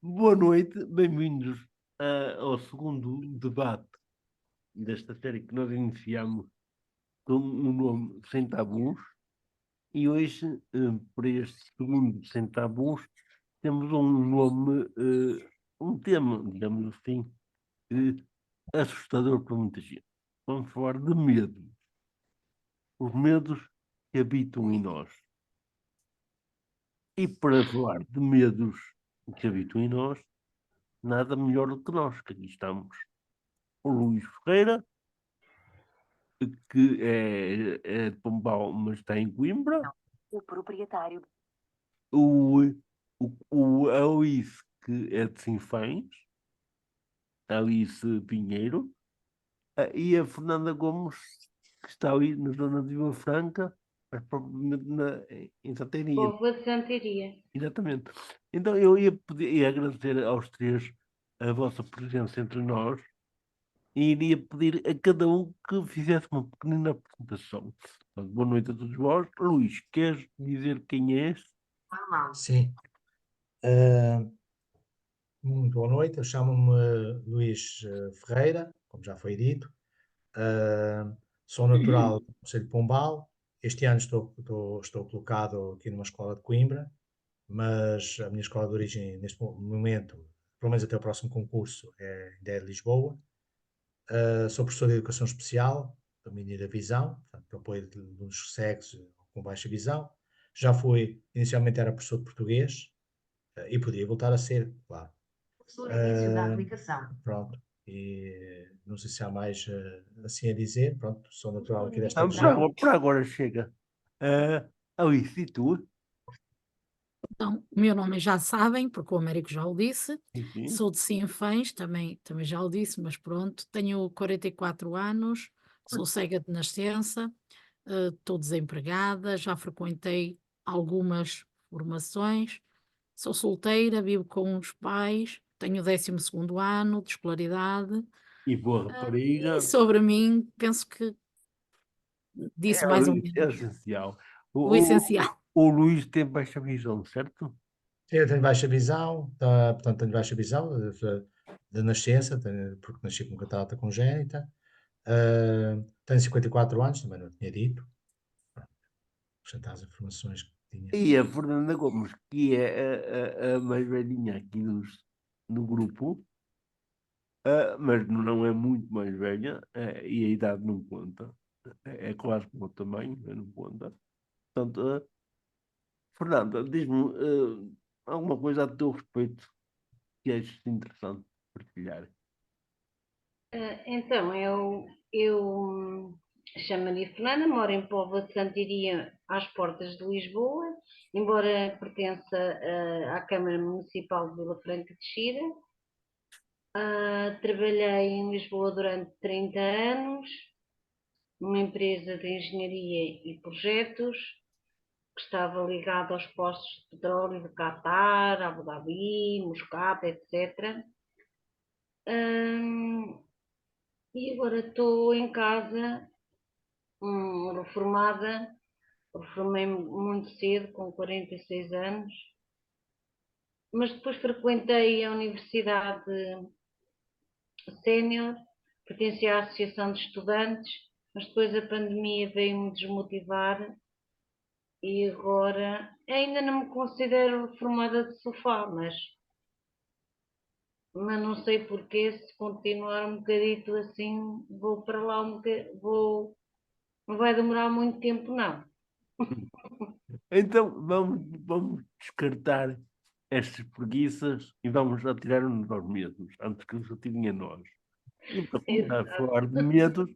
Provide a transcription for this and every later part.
Boa noite, bem-vindos ao segundo debate desta série que nós iniciamos com o nome Sem Tabus. E hoje, para este segundo Sem Tabus, temos um nome, um tema, digamos assim, assustador para muita gente. Vamos falar de medo. Os medos que habitam em nós. E para falar de medos que habitam em nós, nada melhor do que nós, que aqui estamos. O Luís Ferreira, que é de Pombal, mas está em Coimbra. O proprietário. A Alice, que é de Sinfãs, a Alice Pinheiro, e a Fernanda Gomes, que está ali na zona de Vila Franca, mas provavelmente em Santaria. Povo de Santaria. Exatamente. Então eu ia agradecer aos três a vossa presença entre nós e iria pedir a cada um que fizesse uma pequenina apresentação. Portanto, boa noite a todos vós. Luís, queres dizer quem és? Sim. Muito boa noite, eu chamo-me Luís Ferreira, como já foi dito. Sou natural do Concelho de Pombal. Este ano estou colocado aqui numa escola de Coimbra, mas a minha escola de origem, neste momento, pelo menos até o próximo concurso, ainda é de Lisboa. Sou professor de Educação Especial, domínio da visão, portanto, apoio dos cegos com baixa visão. Já fui, inicialmente era professor de português, e podia voltar a ser, claro. Início da aplicação. Pronto, e não sei se há mais assim a dizer. Pronto, sou natural aqui desta Por região. agora, por agora chega. Alice, e tu? Então, o meu nome já sabem, porque o Américo já o disse. Sim. Sou de Sinfãs, também já o disse, mas pronto. Tenho 44 anos, sou cega de nascença, estou desempregada, já frequentei algumas formações, sou solteira, vivo com os pais, tenho o 12º ano de escolaridade. E boa rapariga. E sobre mim, penso que disse mais ou menos É essencial. o essencial. O Luís tem baixa visão, certo? Eu tenho baixa visão, portanto, tenho baixa visão de nascença, porque nasci com catarata congénita. Tenho 54 anos, também não tinha dito. Acrescentar as informações que tinha. E a Fernanda Gomes, que é a mais velhinha aqui no grupo, mas não é muito mais velha, e a idade não conta. É quase como o tamanho, mas não conta. Portanto, Fernanda, diz-me alguma coisa a teu respeito que aches interessante partilhar. Então, eu chamo-me Fernanda, moro em Póvoa de Santiria, às portas de Lisboa, embora pertença à Câmara Municipal de Vila Franca de Xira. Trabalhei em Lisboa durante 30 anos, numa empresa de engenharia e projetos, que estava ligada aos postos de petróleo de Qatar, Abu Dhabi, Muscat, etc. E agora estou em casa, reformada. Reformei-me muito cedo, com 46 anos, mas depois frequentei a Universidade Sénior, pertencia à Associação de Estudantes, mas depois a pandemia veio-me desmotivar e agora ainda não me considero reformada de sofá, mas não sei porquê, se continuar um bocadito assim, vou para lá não vai demorar muito tempo, não. Então, vamos descartar estas preguiças e vamos atirar-nos aos medos, antes que nos atirem a nós. E para começar a falar de medos,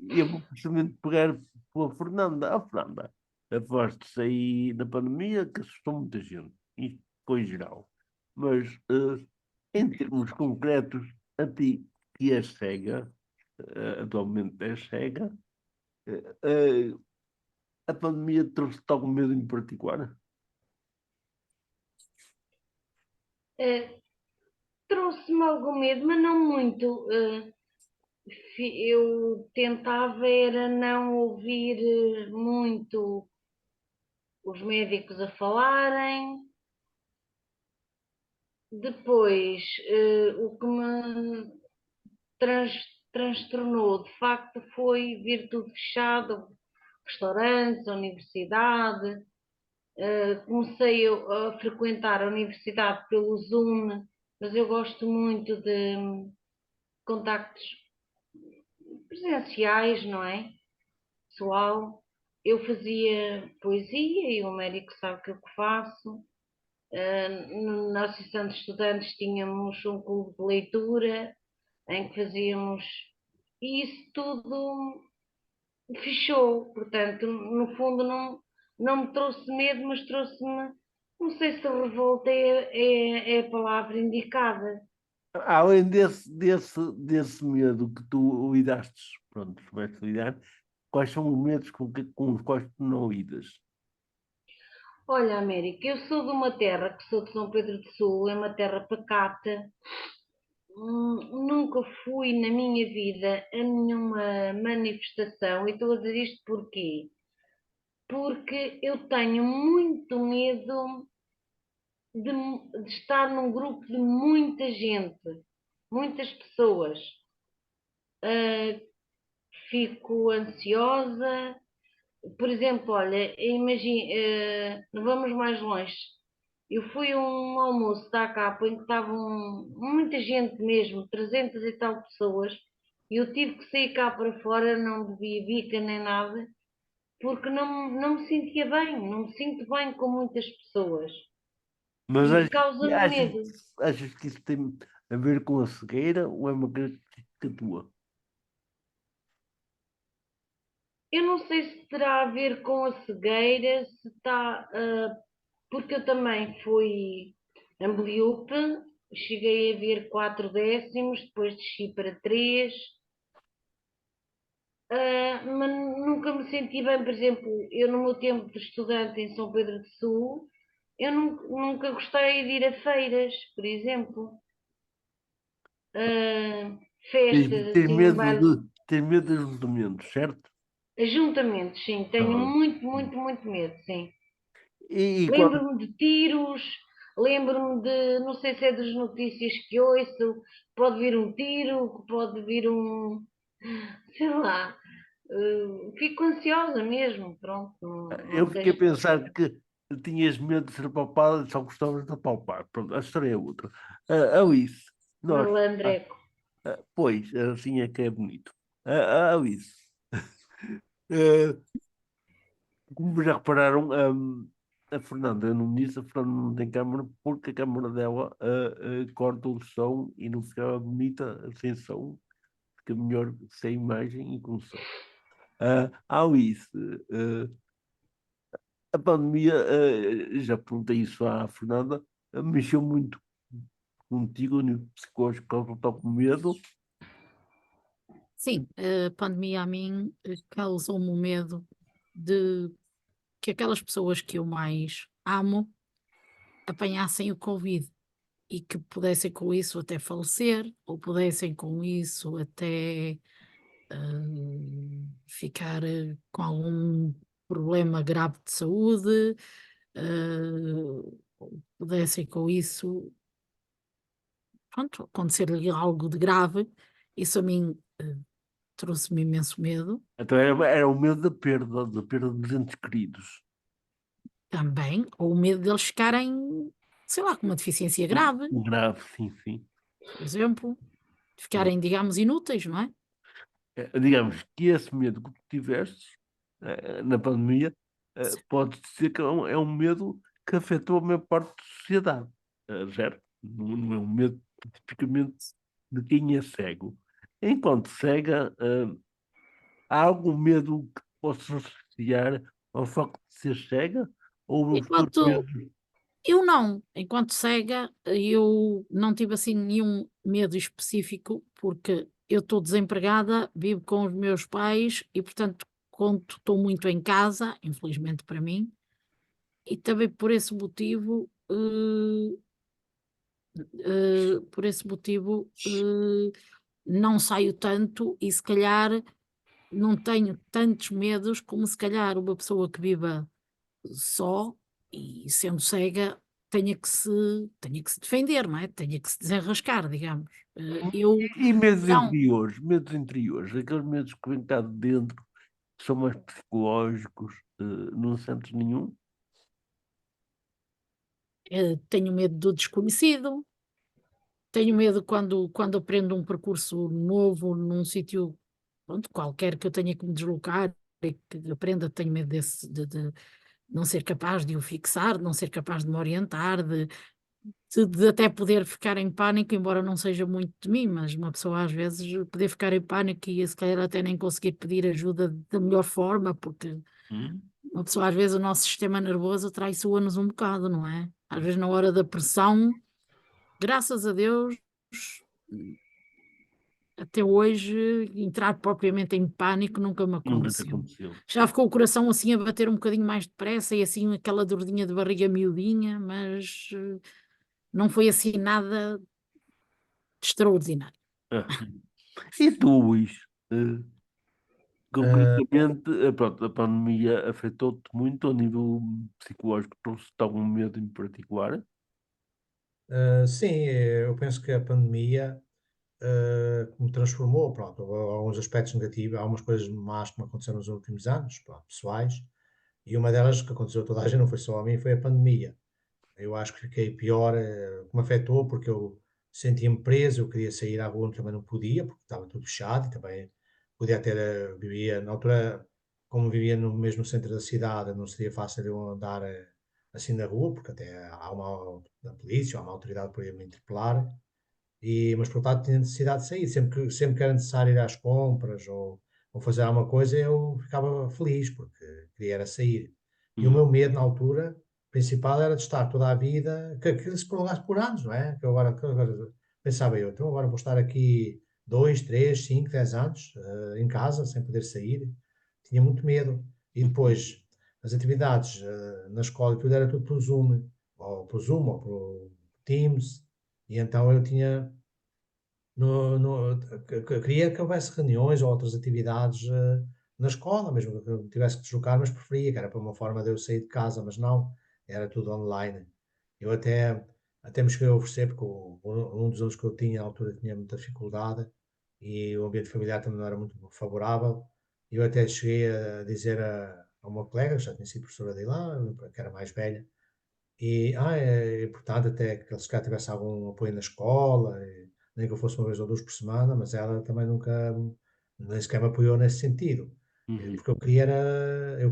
eu vou precisamente pegar pela Fernanda. Fernanda, aposto-se aí na pandemia que assustou muita gente, isto foi geral. Mas, em termos concretos, a ti que és cega, atualmente és cega, a pandemia trouxe-te algum medo em particular? Trouxe-me algum medo, mas não muito. Eu tentava era não ouvir muito os médicos a falarem, Depois, o que me transtornou, de facto, foi ver tudo fechado, restaurantes, a universidade. Comecei a frequentar a universidade pelo Zoom, mas eu gosto muito de contactos presenciais, não é? Pessoal. Eu fazia poesia e o médico sabe que é o que faço. Na Associação de Estudantes tínhamos um clube de leitura em que fazíamos. E isso tudo fechou. Portanto, no fundo, não me trouxe medo, mas trouxe-me. Não sei se revolta é a palavra indicada. Além desse medo que tu lidaste, pronto, tiveste a lidar, quais são os medos com os quais tu não lidas? Olha, América, eu sou de uma terra que sou de São Pedro de Sul, é uma terra pacata. Nunca fui na minha vida a nenhuma manifestação e estou a dizer isto porquê? Porque eu tenho muito medo de estar num grupo de muita gente, muitas pessoas. Ah, fico ansiosa. Por exemplo, olha, imagina, vamos mais longe. Eu fui a um almoço da Capa em que estavam muita gente mesmo, 300 e tal pessoas, e eu tive que sair cá para fora, não bebia bica nem nada, porque não me sentia bem, não me sinto bem com muitas pessoas. Mas E causa-me medo. achas que isso tem a ver com a cegueira ou é uma característica tua? Eu não sei se terá a ver com a cegueira, se está, porque eu também fui ambliope, cheguei a ver 4 décimos, depois desci para 3, mas nunca me senti bem. Por exemplo, eu no meu tempo de estudante em São Pedro de Sul, eu nunca gostei de ir a feiras, por exemplo. Ah, festas, assim, baile. Tens medo de ajuntamentos, certo? Ajuntamentos, sim, tenho Pronto. muito, muito, muito medo, sim. E quando, Lembro-me de tiros, lembro-me de, não sei se é das notícias que ouço, pode vir um tiro, pode vir um, sei lá, fico ansiosa mesmo, pronto, eu não fiquei a deixo. pensar que tinhas medo de ser apalpado e só gostavas de apalpar. Pronto, a história é outra. Alice, nós, Malandreco. pois, assim é que é bonito. Alice, ah, como já repararam, a Fernanda não disse, a Fernanda não tem câmara porque a câmara dela corta o som e não fica bonita sem som, fica melhor sem imagem e com som. Alice, a pandemia, já perguntei isso à Fernanda, mexeu muito contigo, no psicológico, ela está com medo. Sim, a pandemia a mim causou-me o medo de que aquelas pessoas que eu mais amo apanhassem o Covid e que pudessem com isso até falecer, ou pudessem com isso até ficar com algum problema grave de saúde, ou pudessem com isso, pronto, acontecer-lhe algo de grave. Isso a mim trouxe-me imenso medo. Então era o medo da perda de entes queridos. Também, ou o medo deles ficarem, sei lá, com uma deficiência grave, Grave, sim, sim. por exemplo, de ficarem, digamos, inúteis, não é? Digamos que esse medo que tu tiveste na pandemia Sim. pode dizer que é um medo que afetou a maior parte da sociedade, certo? Não é um medo tipicamente de quem é cego. Enquanto cega, há algum medo que possas associar ao facto de ser cega? Ou os teus Enquanto medos? eu não, enquanto cega, eu não tive assim nenhum medo específico, porque eu estou desempregada, vivo com os meus pais e, portanto, conto, estou muito em casa, infelizmente para mim, e também por esse motivo, não saio tanto e se calhar não tenho tantos medos como se calhar uma pessoa que viva só e sendo cega tenha que se defender, não é? Tenha que se desenrascar, digamos. Eu E medos não, interiores, aqueles medos que vêm cá de dentro, que são mais psicológicos, não sentes nenhum? tenho medo do desconhecido, tenho medo quando aprendo um percurso novo num sítio, pronto, qualquer que eu tenha que me deslocar e que aprenda, tenho medo de não ser capaz de o fixar, de não ser capaz de me orientar, de até poder ficar em pânico, embora não seja muito de mim, mas uma pessoa às vezes poder ficar em pânico e se calhar até nem conseguir pedir ajuda da melhor forma, porque Hum? uma pessoa às vezes o nosso sistema nervoso traiçoa-nos um bocado, não é? Às vezes na hora da pressão, graças a Deus, até hoje, entrar propriamente em pânico nunca me Nunca te aconteceu. aconteceu. Já ficou o coração assim a bater um bocadinho mais depressa e assim aquela dorzinha de barriga miudinha, mas não foi assim nada de extraordinário. Ah. E tu, Luís? Concretamente, pronto, a pandemia afetou-te muito ao nível psicológico, trouxe-te algum medo em particular? Sim, eu penso que a pandemia me transformou, pronto, houve alguns aspectos negativos, há algumas coisas más que me aconteceram nos últimos anos, pronto, pessoais, e uma delas que aconteceu a toda a gente, não foi só a mim, foi a pandemia. Eu acho que fiquei pior, que me afetou, porque eu sentia-me preso, eu queria sair à rua, mas também não podia, porque estava tudo fechado, e também podia ter, vivia, na altura, como vivia no mesmo centro da cidade, não seria fácil eu andar assim na rua, porque até há uma, a polícia, há uma autoridade para me interpelar, mas por outro lado tinha necessidade de sair, sempre que era necessário ir às compras ou fazer alguma coisa, eu ficava feliz, porque queria era sair. E o Hum. meu medo na altura principal era de estar toda a vida, que se prolongasse por anos, não é? Que agora pensava eu, então agora vou estar aqui 2, 3, 5, 10 anos em casa, sem poder sair. Tinha muito medo. E depois, as atividades na escola e tudo era tudo por Zoom, ou por Teams, e então eu tinha queria que houvesse reuniões ou outras atividades na escola, mesmo que eu tivesse que deslocar, mas preferia, que era para uma forma de eu sair de casa, mas não, era tudo online. Eu até me cheguei a oferecer, porque um dos alunos que eu tinha à altura tinha muita dificuldade e o ambiente familiar também não era muito favorável. Eu até cheguei a dizer a uma colega, que já tinha sido professora de lá, que era mais velha, é importante até que ele se calhar tivesse algum apoio na escola, nem que eu fosse uma vez ou duas por semana, mas ela também nunca, nem sequer me apoiou nesse sentido. Uhum. Porque eu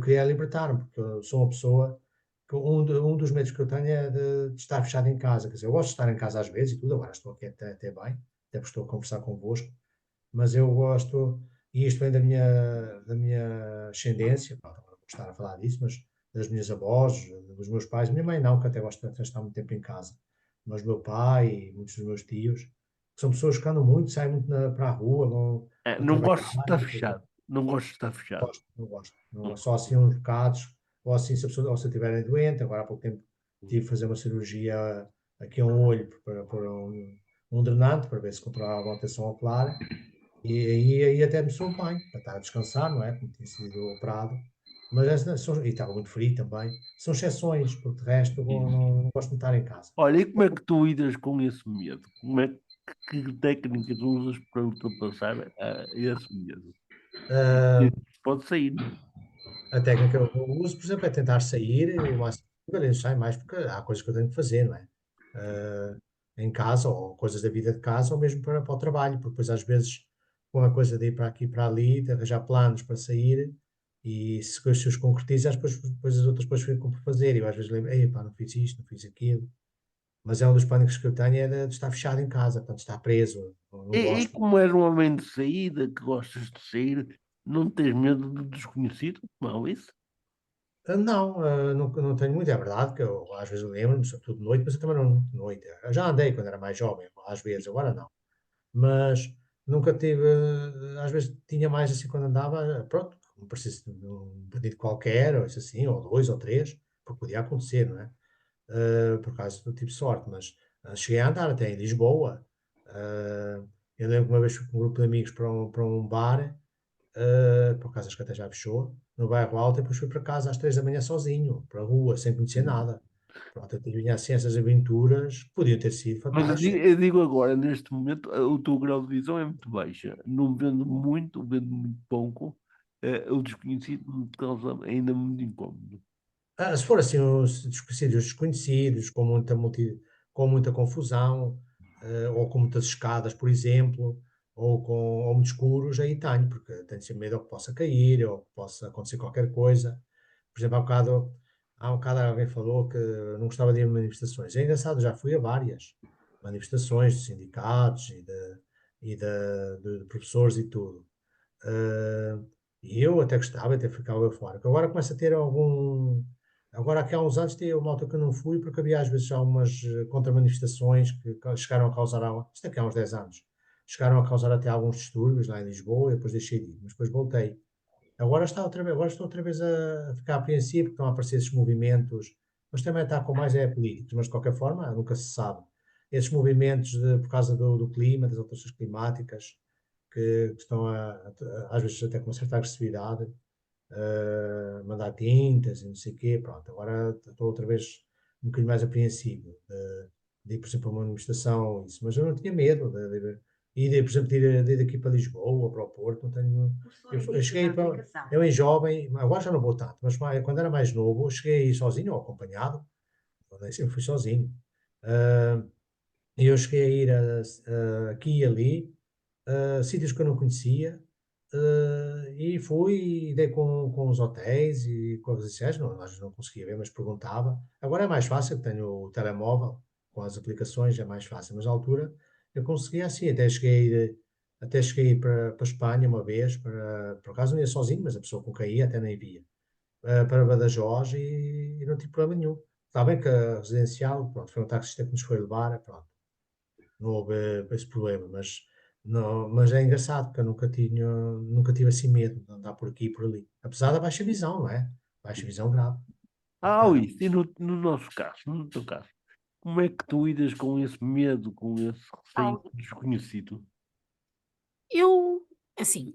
queria libertar-me, porque eu sou uma pessoa que um dos medos que eu tenho é de estar fechado em casa. Quer dizer, eu gosto de estar em casa às vezes e tudo, agora estou aqui até bem, até porque estou a conversar convosco, mas eu gosto, e isto vem da minha ascendência, pronto, agora não vou estar a falar disso, mas das minhas avós, dos meus pais, minha mãe não, que até gosta de estar muito tempo em casa, mas meu pai e muitos dos meus tios, que são pessoas que andam muito, saem muito para a rua, vão a Não trabalhar, gosto de estar fechado. Não gosto de estar fechado. gosto, não gosto. Não, só assim uns bocados, ou assim se a pessoa, ou se eu estiverem doente, agora há pouco tempo tive que fazer uma cirurgia aqui a um olho para pôr um drenante, para ver se controlava a rotação ocular, e até me soube bem, para estar a descansar, não é? Como tinha sido operado. Mas e estava muito frio também. São exceções, porque de resto eu não gosto de estar em casa. Olha, e como é que tu lidas com esse medo? Como é que técnicas usas para ultrapassar esse medo? Ah, Pode sair, não é? a técnica que eu uso, por exemplo, é tentar sair o máximo possível. Eu saio mais porque há coisas que eu tenho que fazer, não é? Ah, em casa, ou coisas da vida de casa, ou mesmo para o trabalho, porque depois às vezes com a coisa de ir para aqui e para ali, de arranjar planos para sair, e se os concretizas, depois as outras coisas ficam por fazer, e eu às vezes lembro, ei, pá, não fiz isto, não fiz aquilo, mas é um dos pânicos que eu tenho, é de estar fechado em casa, portanto, estar preso, não E gosto. como és um homem de saída, que gostas de sair, não tens medo do desconhecido? Não, isso? Não, não tenho muito, é verdade que eu às vezes lembro-me, sobretudo de noite, mas eu também não de noite. Eu já andei quando era mais jovem, às vezes, agora não. Mas nunca tive, às vezes tinha mais assim quando andava, pronto, como parecesse de um bandido qualquer, ou isso assim, ou dois ou três, porque podia acontecer, não é? Por causa do tipo de sorte, mas cheguei a andar até em Lisboa. eh, eu lembro que uma vez fui com um grupo de amigos para um bar, por acaso acho que até já fechou, no bairro Alto, e depois fui para casa às 3 da manhã sozinho, para a rua, sem conhecer nada. Pronto, eu tinha assim essas aventuras que podiam ter sido Mas fantásticas. eu digo agora, neste momento, o teu grau de visão é muito baixa. Não vendo muito pouco. O desconhecido me causa ainda muito incómodo. Se for assim, os desconhecidos, com muita confusão, ou com muitas escadas, por exemplo, ou muito escuros, aí tenho, porque tenho sempre medo ou que possa cair, ou que possa acontecer qualquer coisa. Por exemplo, há um bocado alguém falou que não gostava de ir a manifestações. É engraçado, já fui a várias manifestações de sindicatos e de professores e tudo. Ah, e eu até gostava, até ficava eufórico. Agora começa a ter algum. Agora, aqui há uns anos, tinha uma altura que eu não fui, porque havia às vezes algumas contra-manifestações que chegaram a causar. Isto aqui há uns 10 anos. Chegaram a causar até alguns distúrbios lá em Lisboa, e depois deixei de ir, mas depois voltei. Agora estou outra vez a ficar apreensivo, porque estão a aparecer esses movimentos, mas também está com mais políticos, mas de qualquer forma, nunca se sabe. Esses movimentos por causa do clima, das alterações climáticas, que estão às vezes até com uma certa agressividade, mandar tintas e não sei o quê, pronto, agora estou outra vez um bocadinho mais apreensivo de ir, por exemplo, a uma manifestação, isso, mas eu não tinha medo por exemplo, de ir daqui para Lisboa ou para o Porto, não tenho. Cursor Eu início cheguei da para. aplicação. Eu em jovem, agora já não vou tanto, mas quando era mais novo, eu cheguei a ir sozinho ou acompanhado, eu nem sempre fui sozinho. Ah, e eu cheguei a ir aqui e ali, sítios que eu não conhecia, e fui e dei com os hotéis e com as residenciais, não, às vezes não conseguia ver, mas perguntava. Agora é mais fácil, tenho o telemóvel, com as aplicações é mais fácil, mas na altura eu conseguia assim, até cheguei a ir para Espanha uma vez, por acaso não ia sozinho, mas a pessoa com quem ia até nem via, para Badajoz e não tive problema nenhum. Está bem que a residencial, pronto, foi um taxista que nos foi levar, pronto, não houve esse problema, mas, não, mas é engraçado, porque eu nunca tive assim medo de andar por aqui e por ali. Apesar da baixa visão, não é? Baixa visão grave. Luís, e no nosso caso, no teu caso, como é que tu lidas com esse medo, com esse receio Áudio. desconhecido? Eu, assim,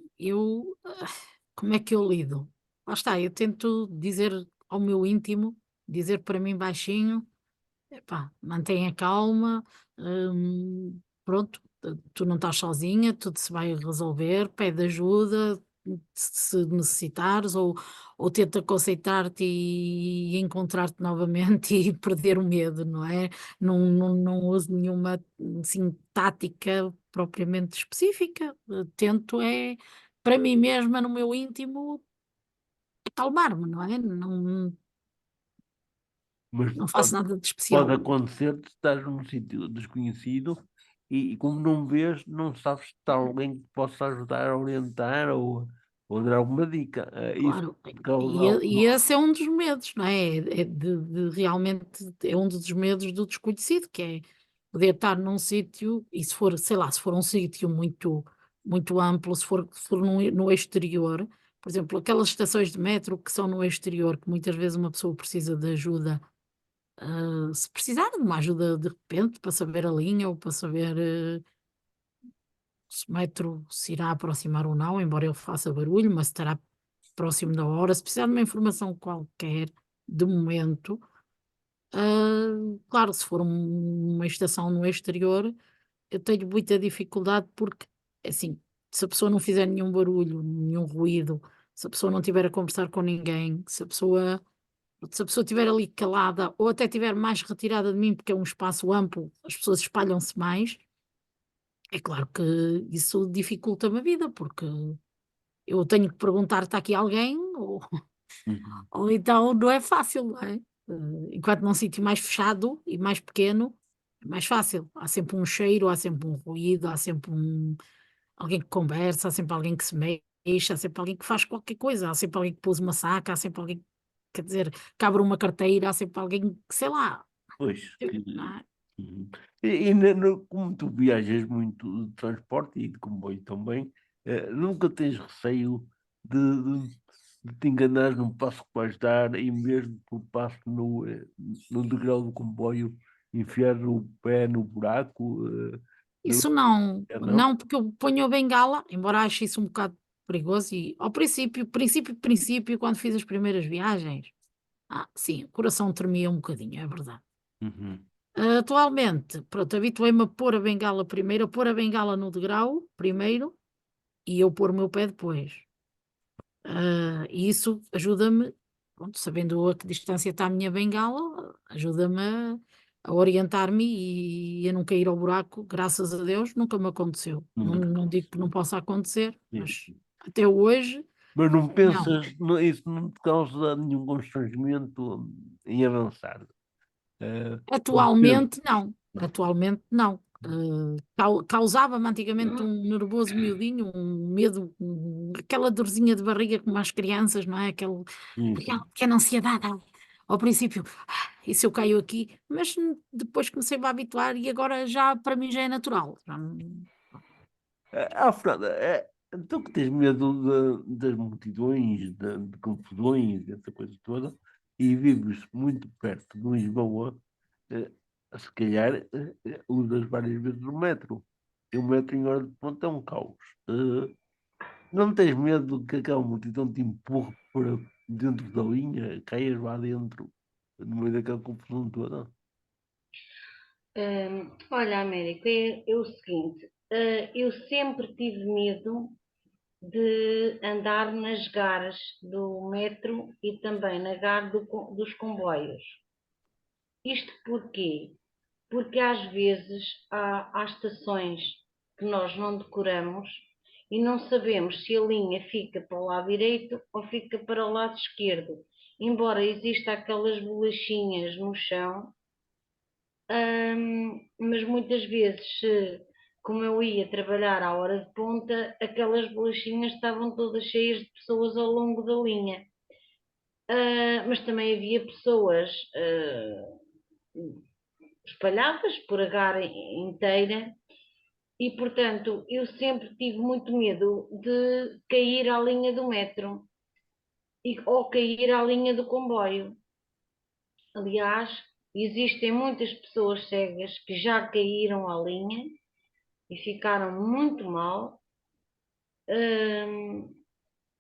como é que eu lido? Lá está, eu tento dizer ao meu íntimo, dizer para mim baixinho, epá, mantenha calma, pronto, tu não estás sozinha, tudo se vai resolver, pede ajuda se necessitares, ou tenta concentrar-te e encontrar-te novamente e perder o medo, não é? Não uso nenhuma assim, tática propriamente específica, tento para mim mesma, no meu íntimo, acalmar-me, não é? Mas Não faço pode, nada de pode especial. acontecer de estar num sítio desconhecido e como não vês, não sabes se está alguém que possa ajudar a orientar ou dar alguma dica. Isso Claro, te causa e alguma... esse é um dos medos, não é? Realmente é um dos medos do desconhecido, que é poder estar num sítio e se for, sei lá, se for um sítio muito amplo, se for no exterior, por exemplo, aquelas estações de metro que são no exterior, que muitas vezes uma pessoa precisa de ajuda, se precisar de uma ajuda de repente para saber a linha ou para saber se o metro se irá aproximar ou não, embora ele faça barulho, mas estará próximo da hora, se precisar de uma informação qualquer, de momento, claro, se for uma estação no exterior, eu tenho muita dificuldade porque, assim, se a pessoa não fizer nenhum barulho, nenhum ruído, se a pessoa não estiver a conversar com ninguém, se a pessoa estiver ali calada ou até estiver mais retirada de mim, porque é um espaço amplo, as pessoas espalham-se mais, é claro que isso dificulta-me a vida, porque eu tenho que perguntar: "Está aqui alguém?" Uhum. Ou então não é fácil, não é? Enquanto num sítio mais fechado e mais pequeno, é mais fácil. Há sempre um cheiro, há sempre um ruído, há sempre alguém que conversa, há sempre alguém que se mexe, há sempre alguém que faz qualquer coisa, há sempre alguém que pôs uma saca, há sempre alguém, quer dizer, que abre uma carteira, há sempre alguém que, sei lá, Pois, não é? uhum. Como tu viajas muito de transporte e de comboio também, nunca tens receio de te enganares num passo que vais dar e mesmo que o passo no degrau do comboio enfiar o pé no buraco? Não, Isso não, não? não, porque eu ponho a bengala, embora ache isso um bocado perigoso e ao princípio, quando fiz as primeiras viagens, sim, o coração tremia um bocadinho, é verdade. Uhum. Atualmente, pronto, habituei-me a pôr a bengala primeiro, a pôr a bengala no degrau primeiro e eu pôr o meu pé depois. E isso ajuda-me, pronto, sabendo a que distância está a minha bengala, ajuda-me a orientar-me e a não cair ao buraco. Graças a Deus, nunca me aconteceu. Não, Nunca. não digo que não possa acontecer, Sim. mas até hoje, Mas não não. pensas, isso não te causa nenhum constrangimento em avançar? Não pensas, Atualmente, não. Atualmente, não. Causava-me antigamente um nervoso miudinho, um medo, aquela dorzinha de barriga como as crianças, não é? Aquela pequena ansiedade ao princípio. E se eu caio aqui? Mas depois comecei-me a habituar e agora já para mim já é natural. Fernanda, tu que tens medo das multidões, de confusões, essa coisa toda, e vives muito perto de Lisboa, eh, se calhar usas várias vezes o metro. E o metro em hora de ponta é um caos. Não tens medo que aquela multidão te empurre para dentro da linha, caias lá dentro, no meio daquela confusão toda? Olha, Américo, é o seguinte, eu sempre tive medo de andar nas garras do metro e também na garra dos comboios. Isto porquê? Porque às vezes há estações que nós não decoramos e não sabemos se a linha fica para o lado direito ou fica para o lado esquerdo. Embora exista aquelas bolachinhas no chão, mas muitas vezes, como eu ia trabalhar à hora de ponta, aquelas bolachinhas estavam todas cheias de pessoas ao longo da linha. Mas também havia pessoas espalhadas por a Gara inteira e, portanto, eu sempre tive muito medo de cair à linha do metro ou cair à linha do comboio. Aliás, existem muitas pessoas cegas que já caíram à linha e ficaram muito mal. Hum,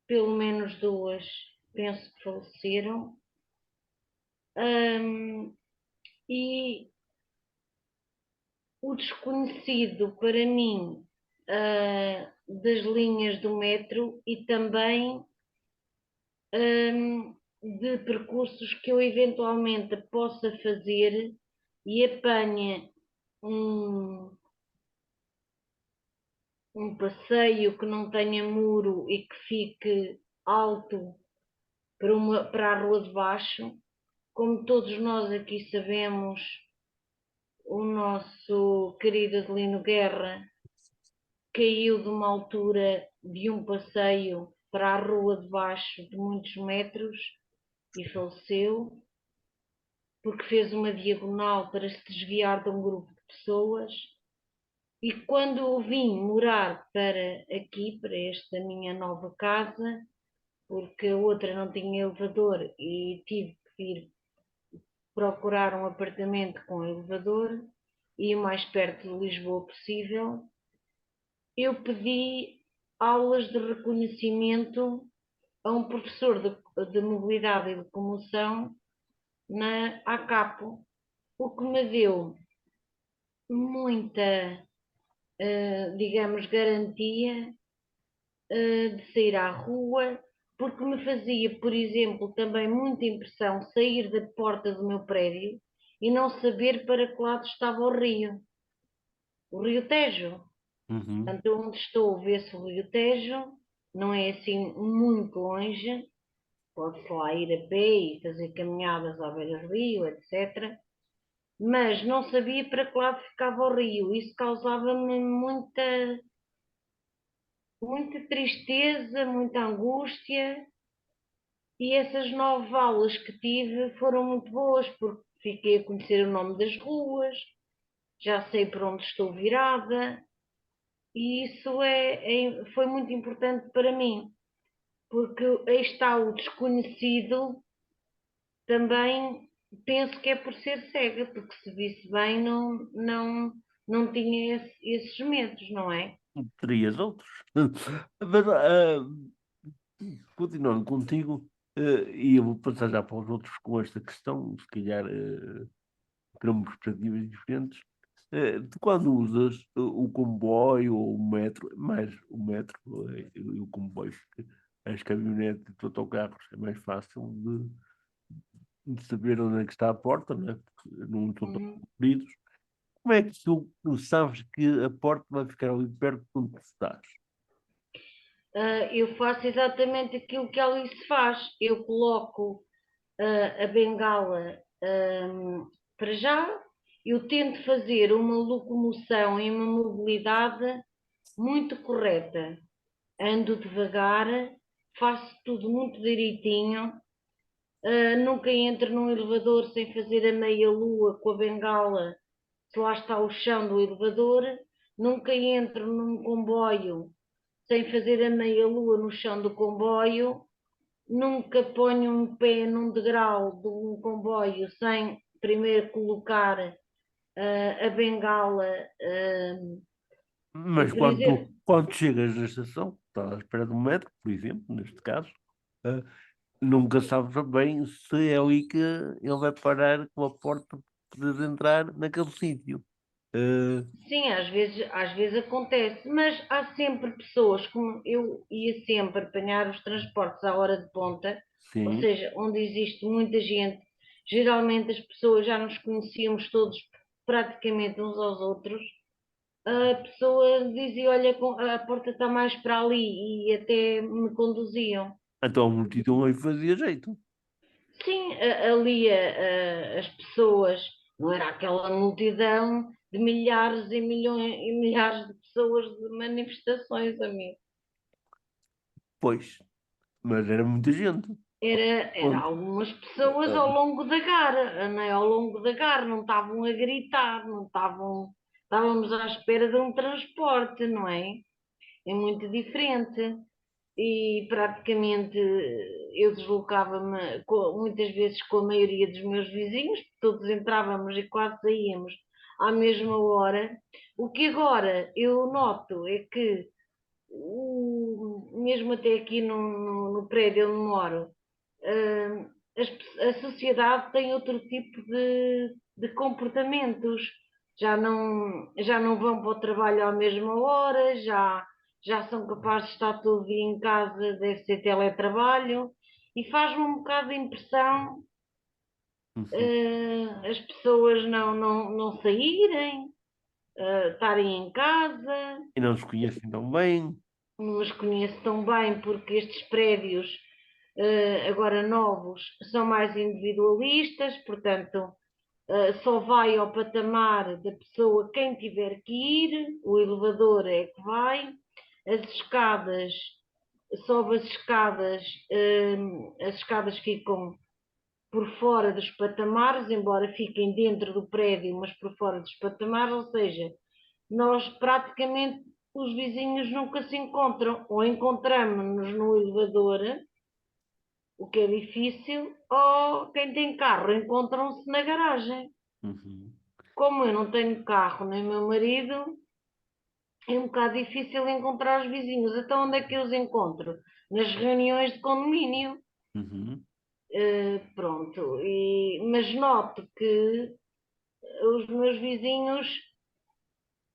Pelo menos duas, penso que faleceram. Hum, e o desconhecido para mim das linhas do metro e também de percursos que eu eventualmente possa fazer e apanha um, um passeio que não tenha muro e que fique alto para a rua de baixo. Como todos nós aqui sabemos, o nosso querido Adelino Guerra caiu de uma altura de um passeio para a rua de baixo de muitos metros e faleceu porque fez uma diagonal para se desviar de um grupo de pessoas. E quando eu vim morar para aqui, para esta minha nova casa, porque a outra não tinha elevador e tive que ir procurar um apartamento com elevador e o mais perto de Lisboa possível, eu pedi aulas de reconhecimento a um professor de mobilidade e locomoção na ACAPO, o que me deu muita, digamos, garantia de sair à rua, porque me fazia, por exemplo, também muita impressão sair da porta do meu prédio e não saber para que lado estava o Rio Tejo. Uhum. Portanto, onde estou, vê-se o Rio Tejo, não é assim muito longe, pode-se lá ir a pé e fazer caminhadas à beira do rio, etc. Mas não sabia para que lado ficava o rio. Isso causava-me muita tristeza, muita angústia. E essas 9 aulas que tive foram muito boas, porque fiquei a conhecer o nome das ruas, já sei para onde estou virada, e isso foi muito importante para mim, porque aí está o desconhecido, também penso que é por ser cega, porque se visse bem não tinha esses medos, não é? Terias outros. Mas, continuando contigo, E eu vou passar já para os outros com esta questão, se calhar terão perspectivas diferentes. Tu quando usas o comboio ou o metro, mais o metro e o comboio, porque as caminhonetes e os autocarros é mais fácil de saber onde é que está a porta, né? Porque não são tão Uhum. compridos. Como é que tu sabes que a porta vai ficar ali perto de onde tu estás? Eu faço exatamente aquilo que a Alice faz. Eu coloco a bengala para já. Eu tento fazer uma locomoção e uma mobilidade muito correta. Ando devagar, faço tudo muito direitinho. Nunca entro num elevador sem fazer a meia-lua com a bengala, se lá está o chão do elevador. Nunca entro num comboio sem fazer a meia-lua no chão do comboio. Nunca ponho um pé num degrau de um comboio sem primeiro colocar a bengala. Mas Por exemplo, quando chegas na estação, estás à espera do metro, por exemplo, neste caso, eh, nunca sabes bem se é ali que ele vai parar com a porta para poderes entrar naquele sítio. sim, às vezes acontece, mas há sempre pessoas, como eu ia sempre apanhar os transportes à hora de ponta, ou Sim. seja, onde existe muita gente. Geralmente as pessoas já nos conhecíamos todos praticamente uns aos outros. A pessoa dizia: olha, a porta está mais para ali, e até me conduziam. Então a multidão aí fazia jeito. Sim, ali as pessoas, não era aquela multidão de milhares e milhões e milhares de pessoas de manifestações, amigo. Pois, mas era muita gente. Era Onde? algumas pessoas ao longo da gara, não é? Ao longo da gara, não estavam a gritar, não estavam, estávamos à espera de um transporte, não é? É muito diferente. E praticamente eu deslocava-me muitas vezes com a maioria dos meus vizinhos, todos entrávamos e quase saíamos à mesma hora. O que agora eu noto é que, mesmo até aqui no prédio onde moro, a sociedade tem outro tipo de comportamentos. Já não vão para o trabalho à mesma hora, já são capazes de estar todo dia em casa, deve ser teletrabalho, e faz-me um bocado de impressão Uhum. as pessoas não saírem, estarem em casa. E não se conhecem tão bem. Não as conheço tão bem porque estes prédios, agora novos, são mais individualistas, portanto, só vai ao patamar da pessoa quem tiver que ir, o elevador é que vai, as escadas, sobe as escadas ficam por fora dos patamares, embora fiquem dentro do prédio, mas por fora dos patamares, ou seja, nós praticamente os vizinhos nunca se encontram, ou encontramos-nos no elevador, o que é difícil, ou quem tem carro encontram-se na garagem. Uhum. Como eu não tenho carro nem meu marido, é um bocado difícil encontrar os vizinhos. Então onde é que eu os encontro? Nas reuniões de condomínio. Uhum. Pronto, mas noto que os meus vizinhos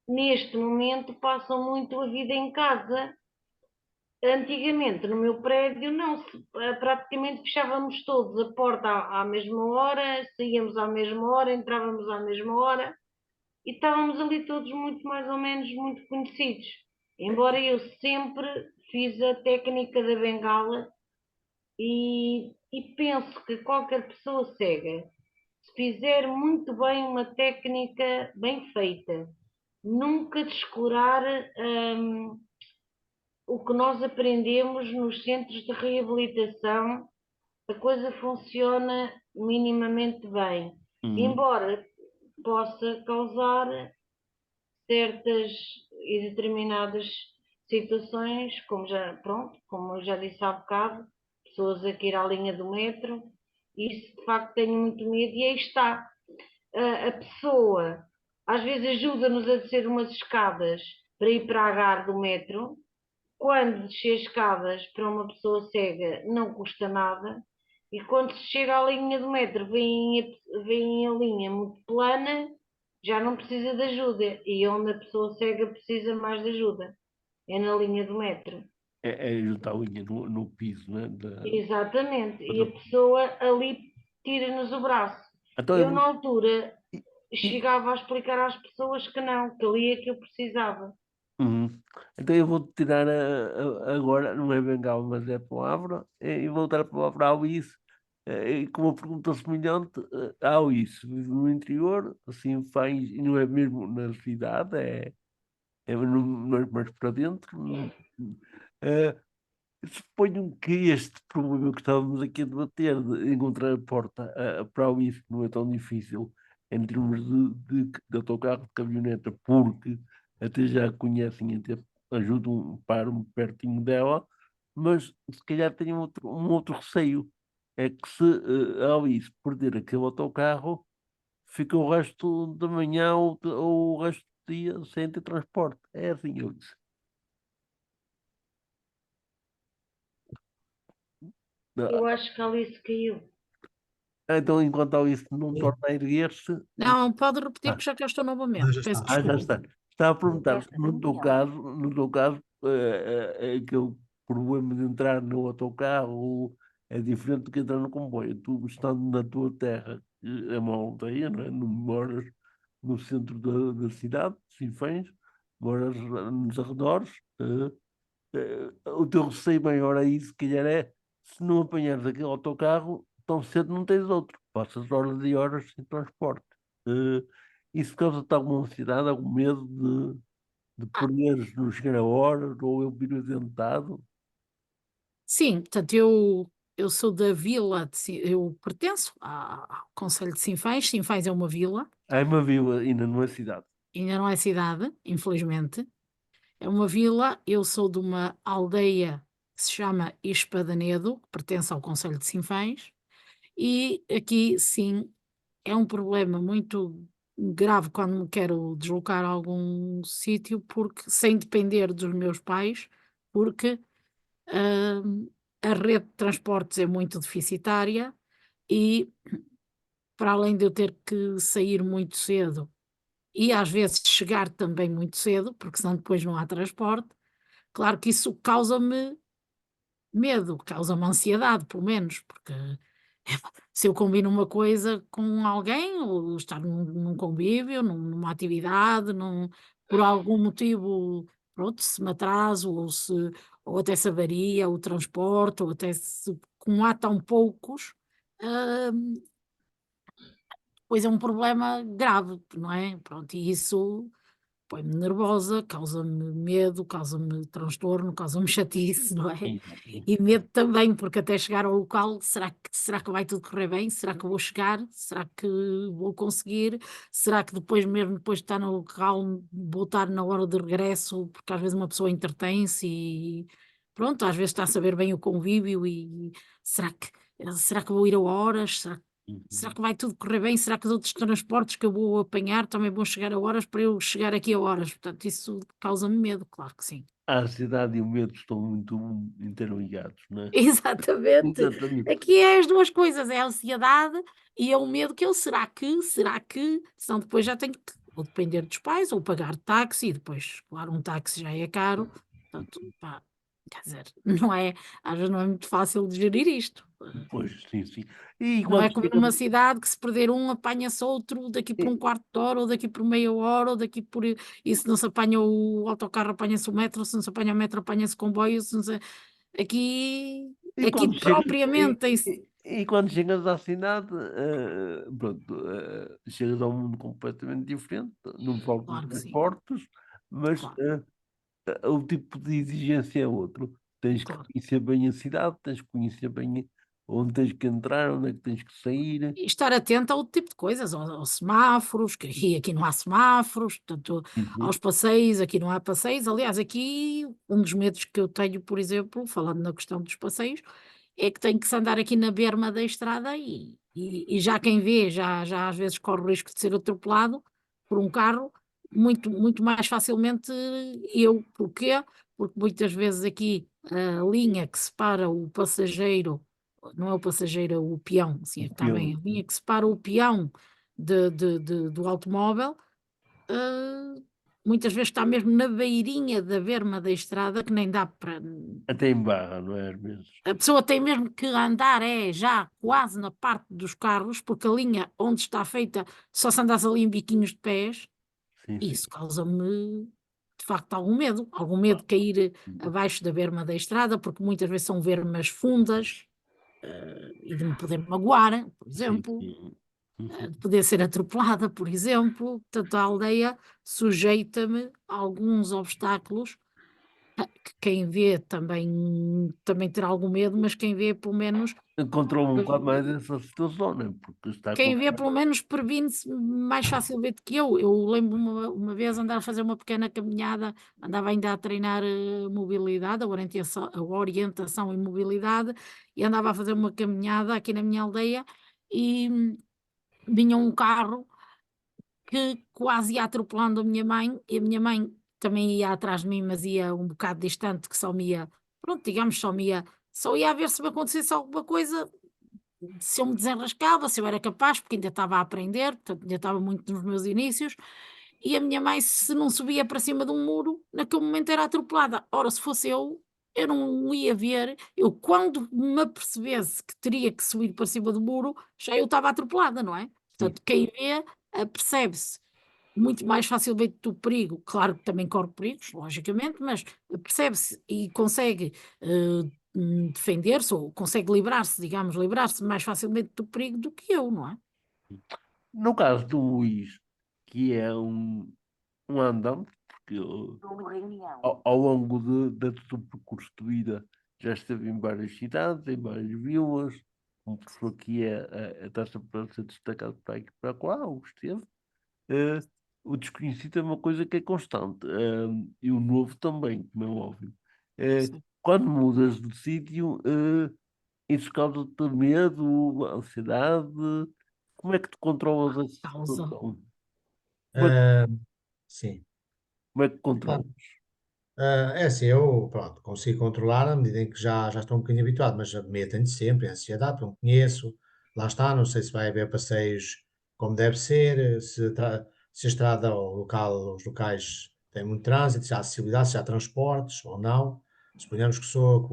neste momento passam muito a vida em casa. Antigamente, no meu prédio, não, praticamente fechávamos todos a porta à mesma hora, saíamos à mesma hora, entrávamos à mesma hora e estávamos ali todos muito mais ou menos muito conhecidos. Embora eu sempre fiz a técnica da bengala e penso que qualquer pessoa cega, se fizer muito bem uma técnica bem feita, nunca descurar hum, o que nós aprendemos nos centros de reabilitação, a coisa funciona minimamente bem, Uhum. embora possa causar certas e determinadas situações, como eu já disse há bocado, pessoas a cair à linha do metro, isso de facto tenho muito medo e aí está. A pessoa às vezes ajuda-nos a descer umas escadas para ir para a gare do metro, quando descer escadas para uma pessoa cega não custa nada, e quando se chega à linha do metro, vem a linha muito plana, já não precisa de ajuda. E onde a pessoa cega precisa mais de ajuda, é na linha do metro. É juntar a unha no piso, né? Exatamente. E a pessoa ali tira-nos o braço. Então, Eu, na altura, e- chegava a explicar às pessoas que não, que ali é que eu precisava. Uhum. Então eu vou tirar agora, não é bengala, mas é a palavra, e vou dar a palavra ao isso. E com uma pergunta semelhante, ao isso, vive no interior, assim faz, e não é mesmo na cidade, mais para dentro. Eh, Suponho que este problema que estávamos aqui a debater, de encontrar a porta para o isso, não é tão difícil em termos de autocarro, de caminhoneta, porque até já conhecem, até ajudam, param pertinho dela, mas se calhar têm um outro receio, é que se ao isso perder aquele autocarro, fica o resto da manhã ou o resto do dia sem ter transporte. É assim, eu disse. Eu acho que a Alice caiu. Então, enquanto ao isso não Sim. torna a erguer-se. Não, pode repetir Ah, que já cá estou novamente. Já Peço está. já desculpa. está. Estava a perguntar se Esta reunião. no teu caso, aquele problema de entrar no autocarro é diferente do que entrar no comboio. Tu, estando na tua terra, que é uma aldeia, não é? Não moras no centro da cidade, Sinfãs, moras nos arredores, o teu receio maior aí, se calhar, é se não apanhares aquele autocarro, tão cedo não tens outro. Passas horas e horas sem transporte. Eh, Isso causa-te alguma ansiedade, algum medo de Ah, perderes, não chegar a horas, ou eu vir adiantado? sim, portanto, eu sou da vila, eu pertenço ao Conselho de Sinfãs. Sinfãs é uma vila, Há uma vila ainda numa cidade. ainda não é cidade, infelizmente. É uma vila, eu sou de uma aldeia que se chama Espadanedo, que pertence ao Conselho de Sinfãs, e aqui sim é um problema muito grave quando me quero deslocar a algum sítio, porque sem depender dos meus pais, porque hum, a rede de transportes é muito deficitária e, para além de eu ter que sair muito cedo e às vezes chegar também muito cedo, porque senão depois não há transporte, claro que isso causa-me medo, causa-me ansiedade, pelo menos, porque se eu combino uma coisa com alguém, ou estar num convívio, numa atividade, por algum motivo, pronto, se me atraso, ou até se avaria o transporte, ou até se, como há tão poucos, hum, pois é um problema grave, não é? Pronto, e isso põe-me nervosa, causa-me medo, causa-me transtorno, causa-me chatice, não é? Exato. E medo também, porque até chegar ao local, será que vai tudo correr bem? Será que vou chegar? Será que vou conseguir? Será que depois, mesmo depois de estar no local, vou estar na hora de regresso? Porque às vezes uma pessoa entretém-se e pronto, às vezes está a saber bem o convívio e será que, será que vou ir a horas? Será Uhum. que vai tudo correr bem? Será que os outros transportes que eu vou apanhar também vão chegar a horas para eu chegar aqui a horas? Portanto, isso causa-me medo, claro que sim. A ansiedade e o medo estão muito interligados, não é? Exatamente. Exatamente. Aqui é as duas coisas, é a ansiedade e é o medo que eu, será que, senão depois já tenho que ou depender dos pais ou pagar táxi, e depois, claro, um táxi já é caro, portanto, pá, quer dizer, não é, às vezes não é muito fácil de gerir isto. Pois, sim, sim. E Não é quando como chega. numa cidade que se perder um apanha-se outro daqui por um quarto de hora, ou daqui por meia hora, ou daqui por e se não se apanha o autocarro apanha-se o metro, se não se apanha o metro apanha-se o comboio, se não se aqui E aqui quando chegas, propriamente em si e quando chegas à cidade, pronto, chegas a um mundo completamente diferente, não faltam claro que sim, transportes, mas claro, o tipo de exigência é outro. Tens que claro. conhecer bem a cidade, tens que conhecer bem onde tens que entrar, onde é que tens que sair. E estar atento a outro tipo de coisas, aos semáforos, que aqui não há semáforos, portanto, Uhum. aos passeios, aqui não há passeios. Aliás, aqui um dos medos que eu tenho, por exemplo, falando na questão dos passeios, é que tem que se andar aqui na berma da estrada e já quem vê, já às vezes corre o risco de ser atropelado por um carro muito mais facilmente eu. Porquê? Porque muitas vezes aqui a linha que separa o passageiro, não é o passageiro, é o peão, assim é que está bem, Eu, a linha que separa o peão do automóvel, muitas vezes está mesmo na beirinha da berma da estrada que nem dá para. até em barra, não é? Às vezes. A pessoa tem mesmo que andar já quase na parte dos carros, porque a linha onde está feita só se andas ali em biquinhos de pés, Sim, e sim. isso causa-me de facto algum medo de cair abaixo da berma da estrada, porque muitas vezes são bermas fundas, e de me poder magoar, por Sim, exemplo, sim. Uhum. de poder ser atropelada, por exemplo. Portanto, a aldeia sujeita-me a alguns obstáculos que quem vê também terá algum medo, mas quem vê pelo menos. Controla um bocado mais essa situação, né? Porque está com. Quem vê pelo menos previne-se mais facilmente que eu. Eu lembro-me uma vez andar a fazer uma pequena caminhada, andava ainda a treinar mobilidade, a orientação e mobilidade, e andava a fazer uma caminhada aqui na minha aldeia e vinha um carro que quase ia atropelando a minha mãe, e a minha mãe também ia atrás de mim, mas ia um bocado distante, que só me ia, pronto, digamos, só ia a ver se me acontecesse alguma coisa, se eu me desenrascava, se eu era capaz, porque ainda estava a aprender, portanto, ainda estava muito nos meus inícios, e a minha mãe, se não subia para cima de um muro, naquele momento era atropelada. Ora, se fosse eu não ia ver, eu quando me apercebesse que teria que subir para cima do muro, já eu estava atropelada, não é? Sim. Portanto, quem vê, percebe-se muito mais facilmente do perigo, claro que também corre perigos, logicamente, mas percebe-se e consegue defender-se ou consegue livrar-se, digamos, livrar-se mais facilmente do perigo do que eu, não é? No caso do Luís, que é um andante, porque Número reunião. ao longo do seu percurso de vida já esteve em várias cidades, em várias vilas, uma pessoa que está sempre a ser destacado para aqui e para lá, ou esteve. Eh, o desconhecido é uma coisa que é constante, e o novo também, como é óbvio. Sim. Quando mudas de sítio, isso causa-te medo, ansiedade. Como é que tu controlas essa Causa. situação? Como é, Ah, sim. como é que controlas? É assim, eu, pronto, consigo controlar à medida em que já estou um bocadinho habituado, mas a medo tenho sempre, a ansiedade, não conheço, lá está, não sei se vai haver passeios como deve ser, se a estrada ou o local, os locais têm muito trânsito, se há acessibilidade, se há transportes ou não. Suponhamos que sou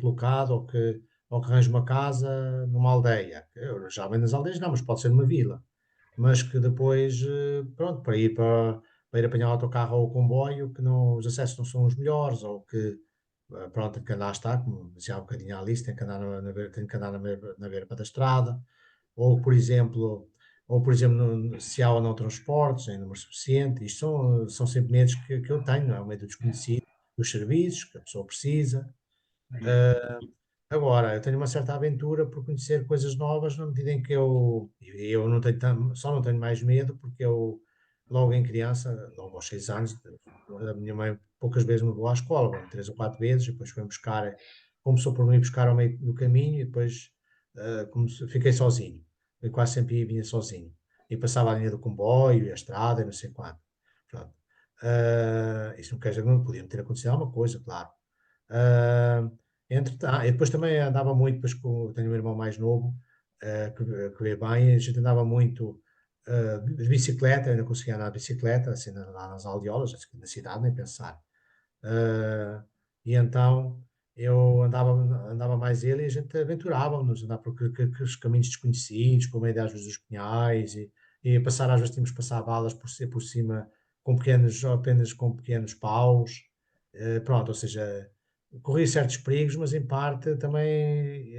colocado ou que arranjo uma casa numa aldeia. Eu, geralmente nas aldeias não, mas pode ser numa vila. Mas que depois, pronto, para ir apanhar o autocarro ou o comboio, que não, os acessos não são os melhores, ou que, pronto, tem que andar, está, como dizia há um bocadinho a Alice, tem que andar tem que andar na beira da estrada, ou, por exemplo, se há ou não transportes em número suficiente. Isto são sempre medos que eu tenho, não é? O medo do desconhecido, dos serviços que a pessoa precisa. Agora, eu tenho uma certa aventura por conhecer coisas novas na medida em que eu não tenho só não tenho mais medo porque eu, logo em criança, logo aos 6 anos, a minha mãe poucas vezes me levou à escola, bom, 3 ou 4 vezes, e depois foi-me buscar, começou por me ir buscar ao meio do caminho e depois fiquei sozinho. Eu quase sempre ia e vinha sozinho. E passava a linha do comboio e a estrada e não sei quanto. Pronto. Isso não quer dizer que não podia me ter acontecido alguma coisa, claro. Ah, e depois também andava muito, depois tenho um irmão mais novo, que vê bem, a gente andava muito de bicicleta, ainda conseguia andar de bicicleta, assim, lá nas aldeolas, assim, na cidade, nem pensar. Ah, e então eu andava mais ele e a gente aventurávamos, andar por os caminhos desconhecidos, por meio das árvores dos pinhais, e passar, às vezes tínhamos que passar balas por cima apenas com pequenos paus, pronto, ou seja, corri certos perigos, mas em parte também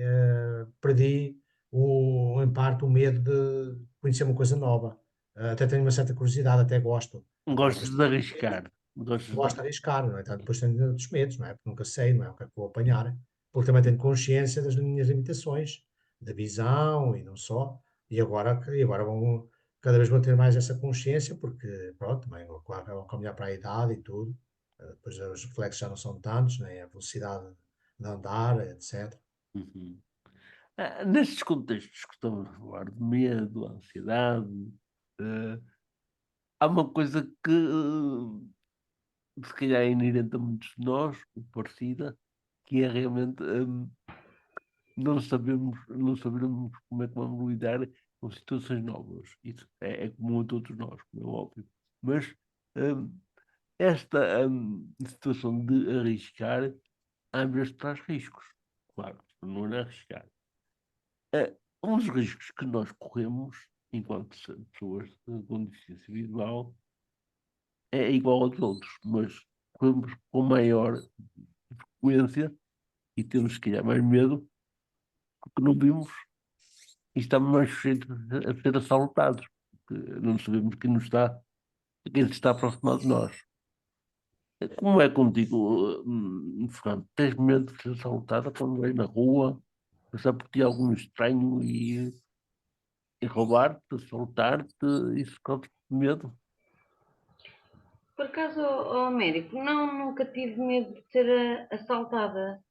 perdi em parte o medo de conhecer uma coisa nova. Até tenho uma certa curiosidade, até gosto. Agora, Gostas depois de arriscar? Gostas de. gosto de arriscar, não é? Então, depois tenho outros medos, não é? Porque nunca sei, não é? O que é que vou apanhar. Porque também tenho consciência das minhas limitações, da visão e não só. E agora cada vez vou ter mais essa consciência, porque, pronto, também vou caminhar para a idade e tudo. Depois os reflexos já não são tantos, nem a velocidade de andar, etc. Uhum. Nestes contextos que estamos a falar de medo, ansiedade, eh, há uma coisa que se calhar é inerente a muitos de nós, parecida, que é realmente não sabemos como é que vamos lidar com situações novas. Isso é comum a todos nós, como é óbvio. Mas hum, esta situação de arriscar às vezes traz riscos. Claro, não é arriscar. Um dos riscos que nós corremos, enquanto pessoas com deficiência visual, é igual aos outros, mas corremos com maior frequência e temos, se calhar, mais medo porque não vimos e estamos mais sujeitos a ser assaltados, porque não sabemos quem se está aproximado de nós. Como é contigo, Fernando? Tens medo de ser assaltada quando vais na rua, passar por ti algum estranho e roubar-te, assaltar-te, isso causa medo? Por acaso, ó médico, não, nunca tive medo de ser assaltada.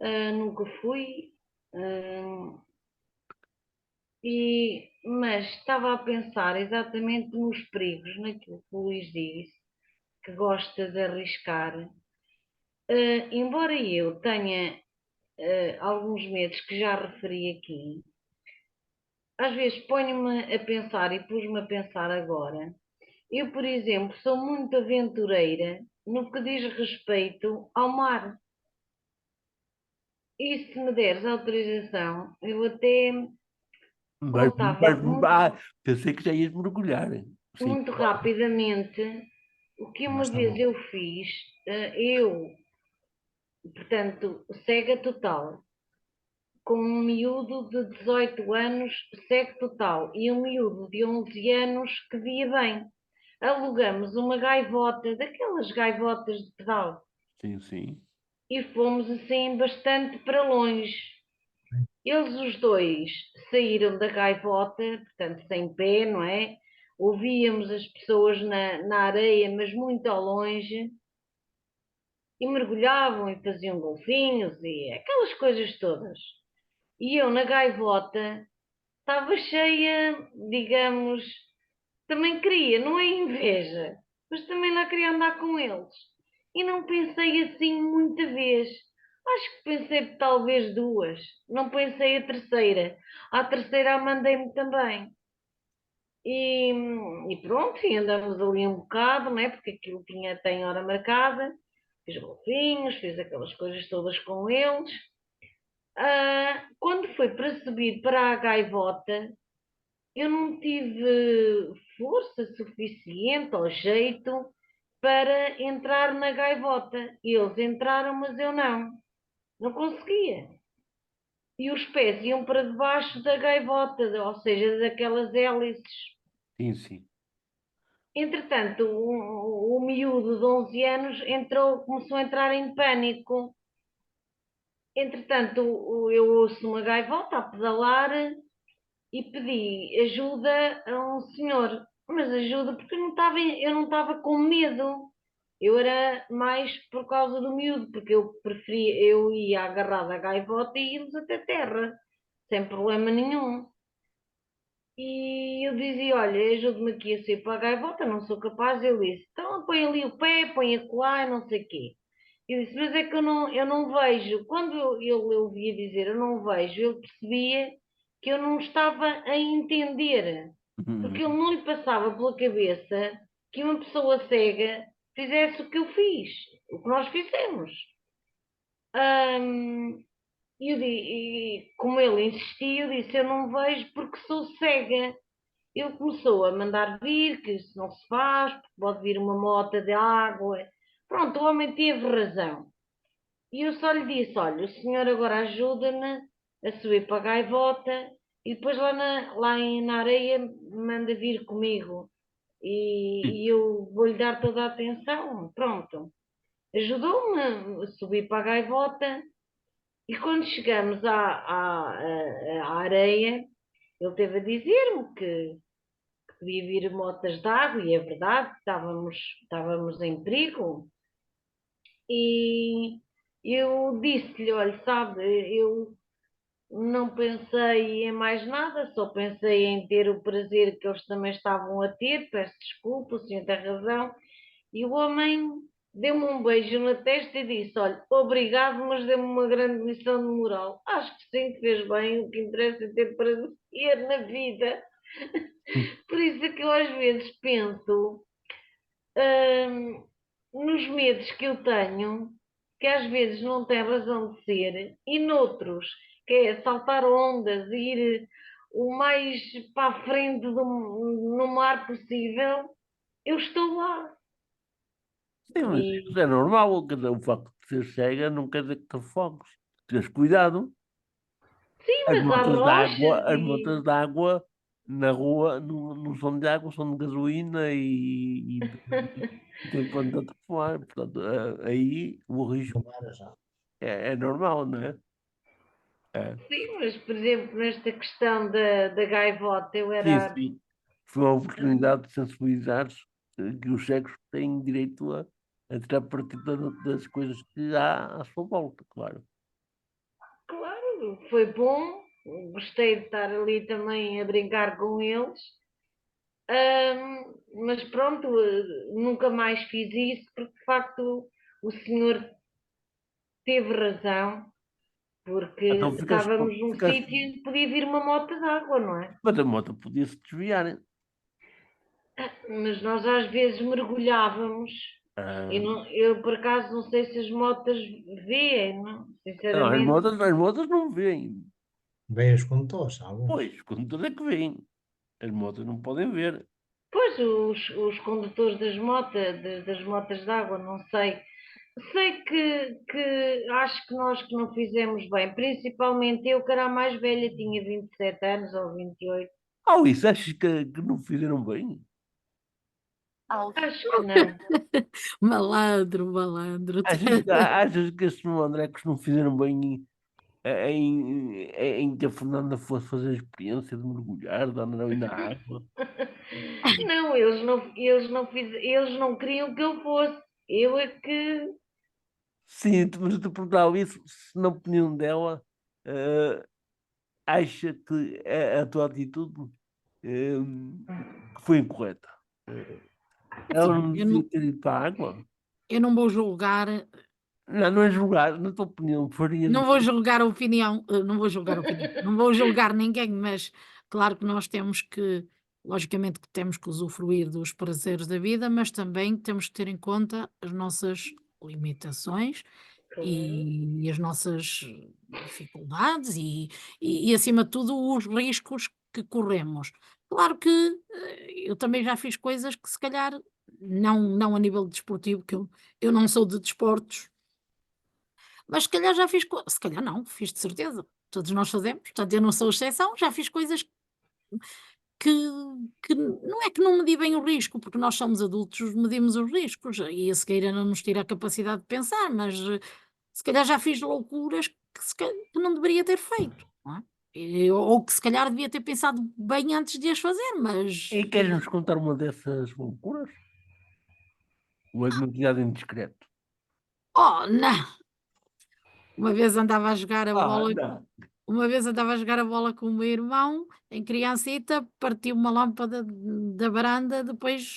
Nunca fui. ah, mas estava a pensar exatamente nos perigos, naquilo que o Luís disse, que gosta de arriscar. Embora eu tenha alguns medos que já referi aqui, às vezes ponho-me a pensar e pus-me a pensar agora. Eu, por exemplo, sou muito aventureira no que diz respeito ao mar. E se me deres autorização, eu até Mas, voltava pensei que já ias mergulhar. Sim, muito claro. rapidamente. O que Mas uma está vez bom. eu fiz, portanto, cega total, com um miúdo de 18 anos, cego total, e um miúdo de 11 anos que via bem. Alugamos uma gaivota, daquelas gaivotas de pedal, Sim, sim. e fomos assim bastante para longe. Eles os dois saíram da gaivota, portanto, sem pé, não é? Ouvíamos as pessoas na areia, mas muito ao longe, e mergulhavam e faziam golfinhos e aquelas coisas todas. E eu na gaivota estava cheia, digamos, também queria, não é inveja, mas também lá queria andar com eles. E não pensei assim muita vez. Acho que pensei talvez duas. Não pensei a terceira. À terceira a mandei-me também. E, e pronto, e andamos ali um bocado, não é? Porque aquilo tem hora marcada. Fiz golfinhos, fiz aquelas coisas todas com eles. Quando foi para subir para a gaivota, eu não tive força suficiente ou jeito para entrar na gaivota. Eles entraram, mas eu não. Não conseguia. E os pés iam para debaixo da gaivota, ou seja, daquelas hélices. Sim, sim. Entretanto, o miúdo de 11 anos começou a entrar em pânico. Entretanto, eu ouço uma gaivota a pedalar e pedi ajuda a um senhor. Mas ajuda porque eu não estava com medo. Eu era mais por causa do miúdo, porque eu ia agarrada à gaivota e íamos até terra, sem problema nenhum. E eu dizia, olha, ajude-me aqui a sair para a gaivota, não sou capaz. Ele disse, então põe ali o pé, põe acolá e não sei o quê. Eu disse, mas é que eu não vejo. Quando ele ouvia dizer eu não vejo, ele percebia que eu não estava a entender. Porque ele não lhe passava pela cabeça que uma pessoa cega fizesse o que eu fiz, o que nós fizemos. Hum, e como ele insistia, eu disse, eu não vejo porque sou cega. Ele começou a mandar vir, que isso não se faz, porque pode vir uma mota de água. Pronto, o homem teve razão. E eu só lhe disse: olha, o senhor agora ajuda-me a subir para a gaivota e depois na areia manda vir comigo e eu vou-lhe dar toda a atenção. Pronto. Ajudou-me a subir para a gaivota e quando chegamos à areia, ele teve a dizer-me que podia vir motas de água e é verdade, estávamos em perigo. E eu disse-lhe, olha, sabe, eu não pensei em mais nada, só pensei em ter o prazer que eles também estavam a ter. Peço desculpa, o senhor tem razão. E o homem deu-me um beijo na testa e disse: Olha, obrigado, mas deu-me uma grande lição de moral. Acho que sim, que fez bem. O que interessa é ter prazer na vida. Por isso é que eu às vezes penso hum, nos medos que eu tenho, que às vezes não têm razão de ser, e noutros, que é saltar ondas e ir o mais para a frente no mar possível, eu estou lá. Sim, mas E isso é normal, quer dizer, o facto de ser cega não quer dizer que te afogues. Tens cuidado. sim, mas há rochas As e. motas de água na rua não são de água, são de gasolina e tem quanto a fumar. Portanto, aí o risco No mar já. é normal, não é? É. Sim, mas por exemplo, nesta questão da gaivota, eu Sim, era. sim. Foi uma oportunidade de sensibilizar que os cegos têm direito a tirar partido das coisas que há à sua volta, claro. Claro, foi bom, gostei de estar ali também a brincar com eles. Mas pronto, nunca mais fiz isso porque de facto o senhor teve razão, porque Então estávamos num ficaste, sítio e podia vir uma moto de água, não é? mas a moto podia-se desviar. Mas nós às vezes mergulhávamos e Ah, eu por acaso não sei se as motas veem, não? não, Sinceramente. as motas não vêm. Bem os condutores, alguns. Pois, quando tudo é que vêm. As motas não podem ver. Pois os condutores das motas de água, não sei. Sei que acho que nós que não fizemos bem, principalmente eu que era a mais velha, tinha 27 anos ou 28. Isso achas que não fizeram bem? Acho que não. Malandro, malandro. Achas que esses Andrecos não fizeram bem em que a Fernanda fosse fazer a experiência de mergulhar, de andar ali na água? Não, eles não queriam que eu fosse. Eu é que. Sim, mas eu te perguntava isso, se na opinião dela, eh, acha que a tua atitude eh, foi incorreta. Eh, Ela Assim, não devia ter ido para a água? eu não vou julgar, Não, não é julgar, na tua opinião, faria não vou julgar a opinião, não vou julgar a opinião, não vou julgar ninguém, mas claro que nós temos que, logicamente que temos que usufruir dos prazeres da vida, mas também temos que ter em conta as nossas limitações Claro, e as nossas dificuldades e acima de tudo os riscos que corremos. Claro que eu também já fiz coisas que se calhar não a nível desportivo, que eu não sou de desportos, mas se calhar já fiz, se calhar não, fiz de certeza. Todos nós fazemos, portanto eu não sou exceção, já fiz coisas que, que não é que não medi bem o risco, porque nós somos adultos, medimos os riscos e a cegueira não nos tira a capacidade de pensar, mas se calhar já fiz loucuras que não deveria ter feito, não é? Ou que se calhar devia ter pensado bem antes de as fazer, E mas queres-nos contar uma dessas loucuras? Ou é demasiado indiscreto? oh, não! Uma vez andava a jogar a bola Não. Uma vez andava a jogar a bola com o meu irmão, em criancita, partiu uma lâmpada da varanda, depois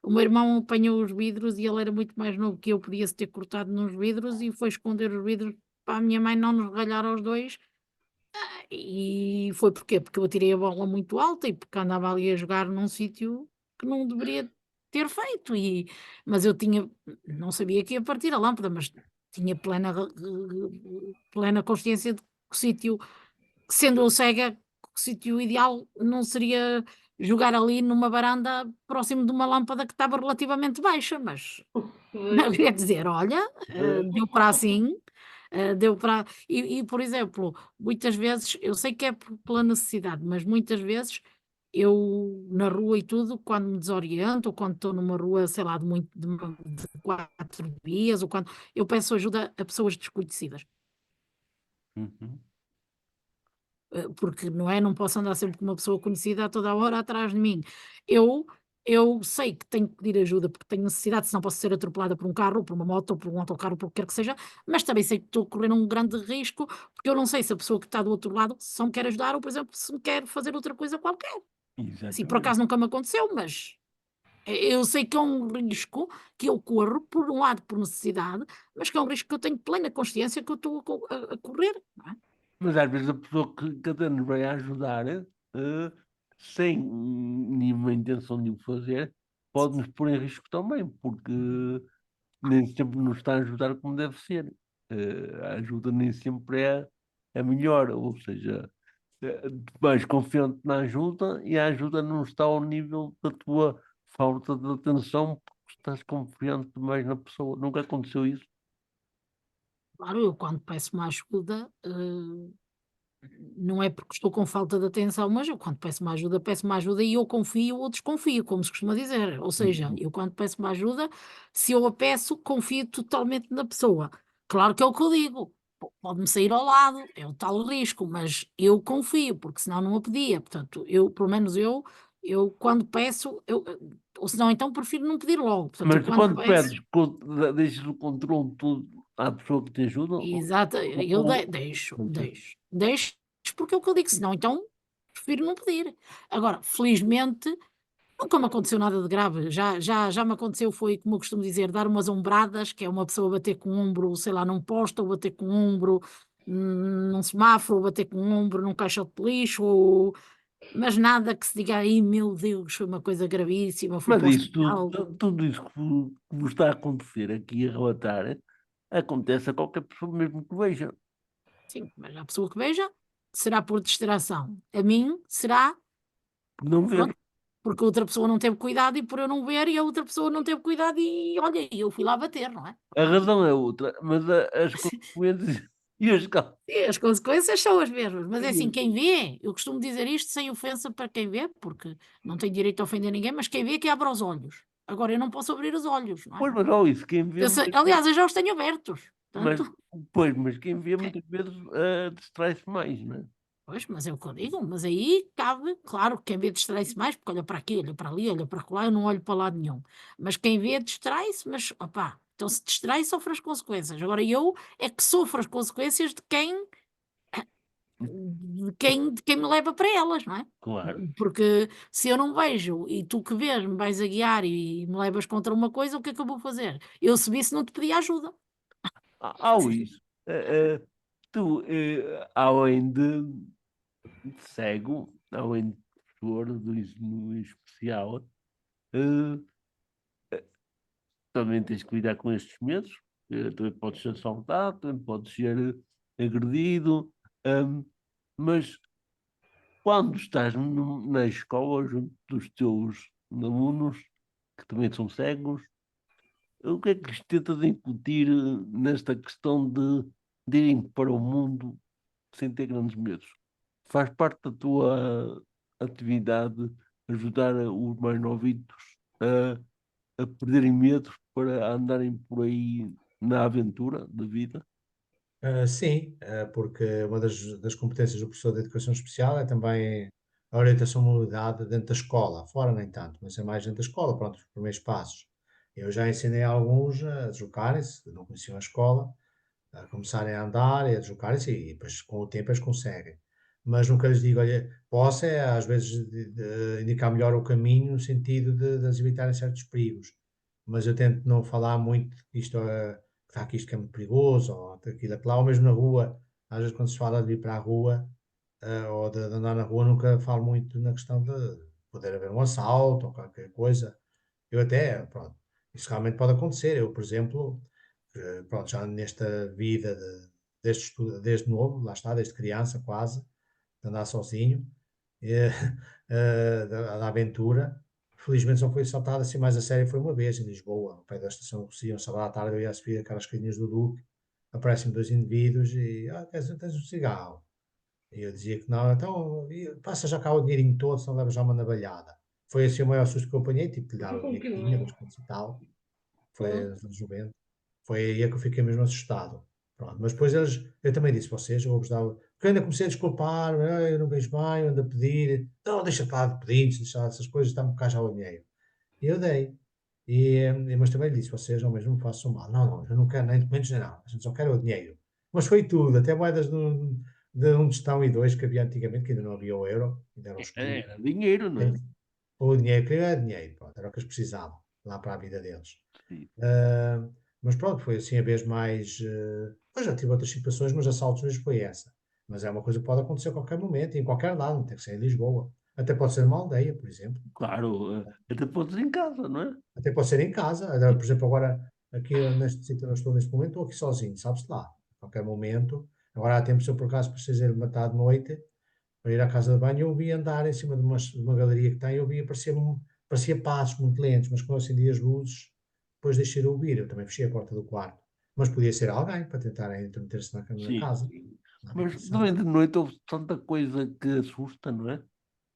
o meu irmão apanhou os vidros e ele era muito mais novo que eu, podia-se ter cortado nos vidros e foi esconder os vidros para a minha mãe não nos ralhar aos dois. E foi porquê? Porque eu atirei a bola muito alta e porque andava ali a jogar num sítio que não deveria ter feito. Mas eu tinha, não sabia que ia partir a lâmpada, mas tinha plena consciência de que o sítio, sendo eu cega, o sítio ideal não seria jogar ali numa varanda próximo de uma lâmpada que estava relativamente baixa, mas não pois. quer dizer, olha, deu para assim, deu para. Por exemplo, muitas vezes, eu sei que é pela necessidade, mas muitas vezes eu na rua e tudo, quando me desoriento, ou quando estou numa rua, sei lá, de 4 vias, ou quando eu peço ajuda a pessoas desconhecidas. Uhum. Porque não é, não posso andar sempre com uma pessoa conhecida a toda a hora atrás de mim. Eu eu sei que tenho que pedir ajuda porque tenho necessidade, senão posso ser atropelada por um carro, ou por uma moto, ou por um autocarro, ou por o que quer que seja, mas também sei que estou a correr um grande risco, porque eu não sei se a pessoa que está do outro lado se só me quer ajudar ou, por exemplo, se me quer fazer outra coisa qualquer. Assim, por Exatamente. acaso nunca me aconteceu, mas eu sei que é um risco que eu corro, por um lado por necessidade, mas que é um risco que eu tenho plena consciência que eu estou a correr, não é? Mas às vezes a pessoa que até nos vai ajudar, sem nenhuma intenção de o fazer, pode nos pôr em risco também, porque nem sempre nos está a ajudar como deve ser. A ajuda nem sempre é melhor, ou seja, tu vais confiante na ajuda e a ajuda não está ao nível da tua falta de atenção porque estás confiante demais na pessoa. Nunca aconteceu isso? Claro, eu quando peço uma ajuda, não é porque estou com falta de atenção, mas eu quando peço uma ajuda e eu confio ou desconfio, como se costuma dizer. Ou seja, Uhum. eu quando peço uma ajuda, se eu a peço, confio totalmente na pessoa. Claro que é o que eu digo. Pode-me sair ao lado, é o tal risco, mas eu confio, porque senão não a pedia. Portanto, eu, pelo menos eu quando peço, ou senão então prefiro não pedir logo. Portanto, eu Mas tu quando quando peço, pedes, deixas o controle todo à pessoa que te ajuda? exato, eu deixo, porque é o que eu digo, senão então prefiro não pedir. Agora, felizmente, nunca me aconteceu nada de grave, já me aconteceu foi, como eu costumo dizer, dar umas ombradas, que é uma pessoa bater com o ombro, sei lá, num poste, ou bater com o ombro, num semáforo, ou bater com o ombro num caixote de lixo, mas nada que se diga: aí meu Deus, foi uma coisa gravíssima, fui Mas para o isso, hospital". tudo isso que vos está a acontecer aqui a relatar, acontece a qualquer pessoa mesmo que veja. Sim, mas a pessoa que veja, será por distração. A mim será, Não ver. pronto, porque a outra pessoa não teve cuidado e por eu não ver e a outra pessoa não teve cuidado e olha, eu fui lá bater, não é? A razão é outra, mas as consequências e as causas. E as consequências são as mesmas, mas é assim, quem vê, eu costumo dizer isto sem ofensa para quem vê, porque não tem direito a ofender ninguém, mas quem vê que abra os olhos. Agora eu não posso abrir os olhos, não é? Pois, mas olha isso, quem vê muitas vezes, Aliás, eu já os tenho abertos. mas, Portanto, pois, mas quem vê muitas vezes distrai-se mais, não é? pois, mas é o que eu digo, mas aí cabe, claro, quem vê distrai-se mais, porque olha para aqui, olha para ali, olha para lá, eu não olho para lado nenhum. Mas quem vê distrai-se, mas opá, então se distrai, sofre as consequências. Agora eu é que sofro as consequências de quem me leva para elas, não é? Claro. Porque se eu não vejo e tu que vês me vais a guiar e me levas contra uma coisa, o que é que eu vou fazer? Eu se visse não te pedi ajuda. Há isso. Tu, além de cego, além de professor do ensino especial, eh, também tens que lidar com estes medos. Também podes ser assaltado, também podes ser agredido, mas quando estás na escola, junto dos teus alunos, que também são cegos, o que é que lhes tentas incutir nesta questão de irem para o mundo sem ter grandes medos? Faz parte da tua atividade ajudar os mais novitos a perderem medos para andarem por aí na aventura da vida? Sim, porque uma das competências do professor de educação especial é também a orientação à mobilidade dentro da escola, fora nem tanto, mas é mais dentro da escola, pronto, os primeiros passos. Eu já ensinei alguns a deslocarem-se, que não conheciam a escola, a começarem a andar e a deslocarem-se e depois com o tempo eles conseguem. Mas nunca lhes digo, olha, posso é às vezes indicar melhor o caminho no sentido de eles evitarem certos perigos, mas eu tento não falar muito que isto que está aqui isto que é muito perigoso, ou aquilo, aquilo lá, ou mesmo na rua, às vezes quando se fala de ir para a rua, ou de andar na rua, nunca falo muito na questão de poder haver um assalto ou qualquer coisa. Eu até, pronto, isso realmente pode acontecer. Eu, por exemplo, pronto, já nesta vida desde novo, lá está, desde criança quase, de andar sozinho, eh, da aventura. Felizmente só foi assaltado assim mais a sério foi uma vez em Lisboa, ao pé da estação de Rossio, um sábado à tarde eu ia a subir aquelas escadinhas do Duque, aparecem-me dois indivíduos e, tens um cigarro? E eu dizia que não, então passa já cá o dinheirinho todo, senão leva já uma navalhada. Foi assim o maior susto que eu apanhei, tive que lhe dar o dinheiro que tinha, 2 contos e tal, foi Hum. a Juventus. Foi aí é que eu fiquei mesmo assustado. Pronto, mas depois eu também disse, vocês, eu vou-vos dar. Porque eu ainda comecei a desculpar, eu não vejo bem, eu ando a pedir, não, deixa lá de pedintes, deixa lá dessas coisas, está-me cá já o dinheiro. E eu dei. Mas também lhe disse, vocês ao mesmo me façam mal. Não, não, eu não quero nem documentos nem nada, a gente só quer o dinheiro. Mas foi tudo, até moedas de um tostão e dois que havia antigamente, que ainda não havia o euro, ainda era o escudo. Era dinheiro, não é? O dinheiro, queria era dinheiro, pronto, era o que eles precisavam, lá para a vida deles. Sim. Mas pronto, foi assim a vez mais. Pois já tive outras situações, mas assaltos hoje foi essa. Mas é uma coisa que pode acontecer a qualquer momento, em qualquer lado, não tem que ser em Lisboa. Até pode ser numa aldeia, por exemplo. Claro, até podes em casa, não é? Até pode ser em casa. Por exemplo, agora, aqui neste sítio onde eu estou neste momento, estou aqui sozinho, sabe-se lá. A qualquer momento. Agora há tempo, se eu por acaso precisei levantar de noite para ir à casa de banho, eu vi andar em cima de uma galeria que tem, eu vi, parecia passos muito lentos, mas quando eu acendi as luzes, depois deixei de ouvir. Eu também fechei a porta do quarto. Mas podia ser alguém para tentar intrometer-se na Sim, casa, sim. na Mas habitação. durante a noite houve tanta coisa que assusta, não é?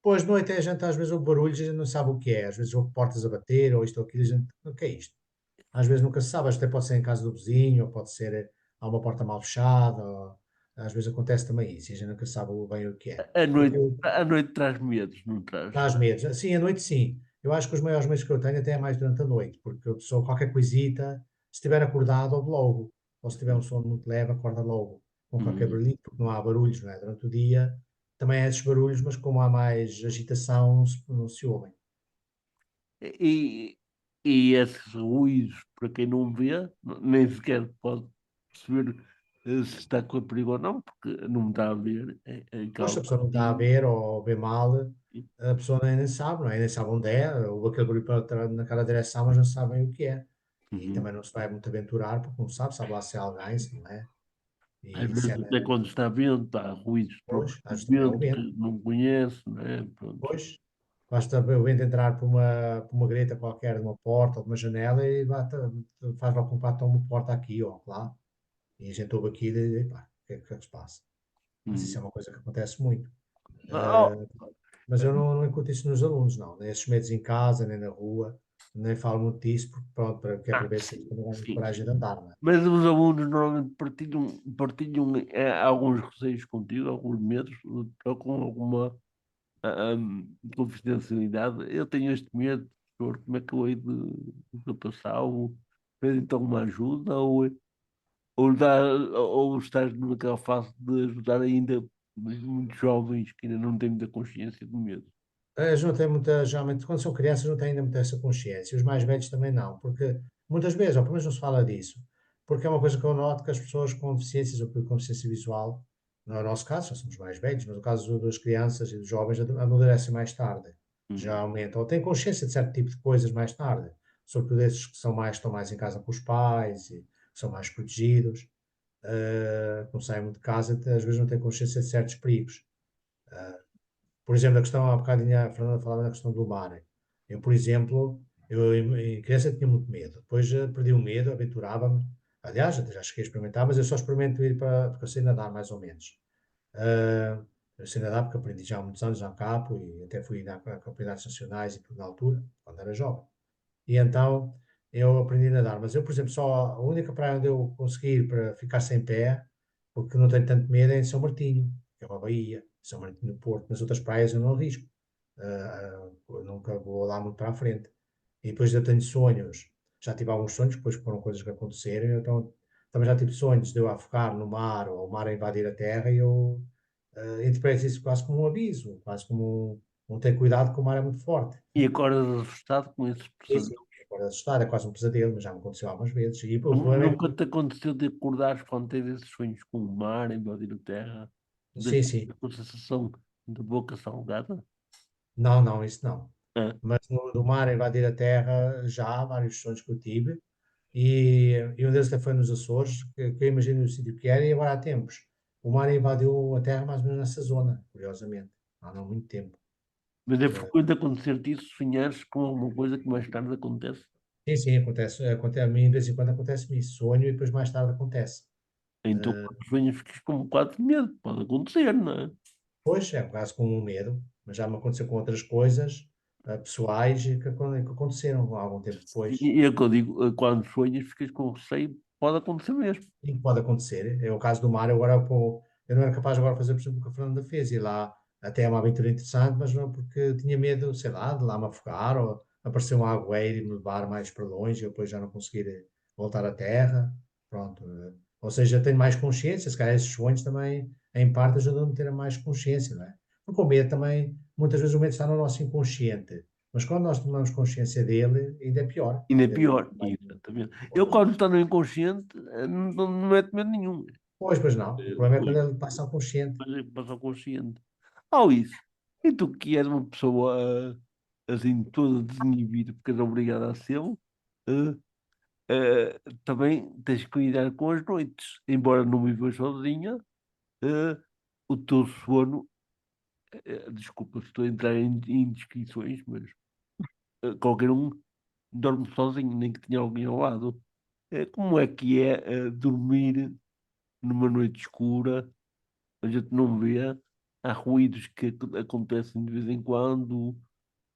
Depois de noite a gente às vezes ouve barulhos e a gente não sabe o que é. Às vezes ouve portas a bater ou isto ou aquilo, a gente, o que é isto? Às vezes nunca se sabe, até pode ser em casa do vizinho, ou pode ser há uma porta mal fechada, ou, às vezes acontece também isso, e a gente nunca sabe bem o que é. Porque A noite traz medos, não traz? traz medos. Sim, à noite sim. Eu acho que os maiores medos que eu tenho até é mais durante a noite, porque a pessoa, qualquer coisita, se estiver acordado, ouve logo. Ou se tiver um sono muito leve, acorda logo, com qualquer Hum. barulho, porque não há barulhos, não é? Durante o dia também há esses barulhos, mas como há mais agitação, não se ouvem. E, e esses ruídos, para quem não vê, nem sequer pode perceber se está com perigo ou não, porque não está a ver. É Pois, se aquela a pessoa não está a assim, ver ou vê mal, a pessoa nem sabe, não é? Nem sabe onde é, ou aquele barulho naquela direção, mas não sabem o que é. E uhum. também não se vai muito aventurar, porque não sabe lá se é alguém, se não é? Às E se vezes é, até quando está vento, há ruídos pois, próprios do às vezes também é o vento vento, que não conhece, não é? Pronto. pois. Basta o vento entrar por uma greta qualquer, de uma porta ou de uma janela e faz logo um pato uma porta aqui ou lá. E a gente ouve aquilo e pá, o que é que se passa? Mas isso é Hum. uma coisa que acontece muito. Ah, Mas eu não incuto isso nos alunos, não. Nem esses medos em casa, nem na rua, nem falo muito disso, porque pronto, que é para ver se eles sim, também ganham sim, coragem de sim. andar, não é? Mas os alunos normalmente partilham alguns receios contigo, alguns medos, trocam alguma confidencialidade. Eu tenho este medo, professor, como é que eu hei de ultrapassar? Ou pedem então uma ajuda? Ou estás naquela fase de ajudar ainda muitos jovens que ainda não têm muita consciência do medo? Eles não têm muita, geralmente, quando são crianças, não têm ainda muita essa consciência. Os mais velhos também não, porque muitas vezes, ou pelo menos não se fala disso, porque é uma coisa que eu noto que as pessoas com deficiências ou com deficiência visual, não é o nosso caso, já somos mais velhos, mas no caso das crianças e dos jovens, amadurecem mais tarde, Uhum. geralmente, ou têm consciência de certo tipo de coisas mais tarde, sobretudo esses que estão mais em casa com os pais e que são mais protegidos, que não saem muito de casa, às vezes não têm consciência de certos perigos. Por exemplo, a questão, há bocadinho a Fernanda falava na questão do mar. Eu, por exemplo, eu em criança tinha muito medo. Depois perdi o medo, aventurava-me. Aliás, até já cheguei a experimentar, mas eu só experimento ir para, porque eu sei nadar mais ou menos. Ah, eu sei nadar porque aprendi já há muitos anos, já no capo, e até fui a campeonatos nacionais e tudo na altura, quando era jovem. E então eu aprendi a nadar. Mas eu, por exemplo, só a única praia onde eu consegui ir para ficar sem pé, porque não tenho tanto medo, é em São Martinho, que é uma baía, São Martinho do Porto. Nas outras praias eu não arrisco. Eu nunca vou lá muito para a frente. E depois eu tenho sonhos, já tive alguns sonhos, depois foram coisas que aconteceram, então também já tive sonhos de eu afogar no mar ou o mar a invadir a terra e eu interpreto isso quase como um aviso, quase como um ter cuidado que o mar é muito forte. E acordas assustado com esses Sim, sim. pesadelos? Agora assustar é quase um pesadelo, mas já me aconteceu algumas vezes. E o problema é Nunca que. te aconteceu de acordares quando tens esses sonhos com o mar, invadir a terra, Sim, deixar sim. com a sensação de boca salgada? Não, não, isso não. Ah, Mas no mar invadir a terra já há vários sonhos que eu tive. E um deles até foi nos Açores, que eu imagino o sítio que era, e agora há tempos. O mar invadiu a terra mais ou menos nessa zona, curiosamente. Há não muito tempo. mas é Eh, frequente acontecer-te isso, sonhares com alguma coisa que mais tarde acontece. sim, sim, acontece. A mim de vez em quando acontece-me isso. Sonho e depois mais tarde acontece. Então, quando sonhas, ficas com um bocado de medo. Pode acontecer, não é? Pois, é quase como um medo, mas já me aconteceu com outras coisas pessoais que aconteceram algum tempo depois. E é o que eu digo, quando sonhas, ficas com receio, pode acontecer mesmo. E pode acontecer. É o caso do mar. Eu não era capaz agora de fazer, por exemplo, o que a Fernanda fez, ir lá até é uma aventura interessante, mas não porque tinha medo, sei lá, de lá me afogar ou aparecer um agueiro e me levar mais para longe, eu depois já não conseguir voltar à terra. Pronto. Ou seja, tenho mais consciência, se calhar esses sonhos também, em parte, ajudam-me a ter mais consciência, não é? Porque o medo também, muitas vezes o medo está no nosso inconsciente, mas quando nós tomamos consciência dele, ainda é pior. Ainda é Ainda temos pior, mais. exatamente. Eu, quando estou no inconsciente, não meto medo nenhum. Pois não. O problema é quando ele passa ao consciente. Mas é que passa ao consciente. Ou isso. E tu que és uma pessoa assim toda desinibida, porque és obrigada a ser, também tens que cuidar com as noites. Embora não vivas sozinha, eh, o teu sono, desculpa se estou a entrar em descrições, mas qualquer um dorme sozinho, nem que tenha alguém ao lado. Como é que é dormir numa noite escura, a gente não vê, há ruídos que acontecem de vez em quando,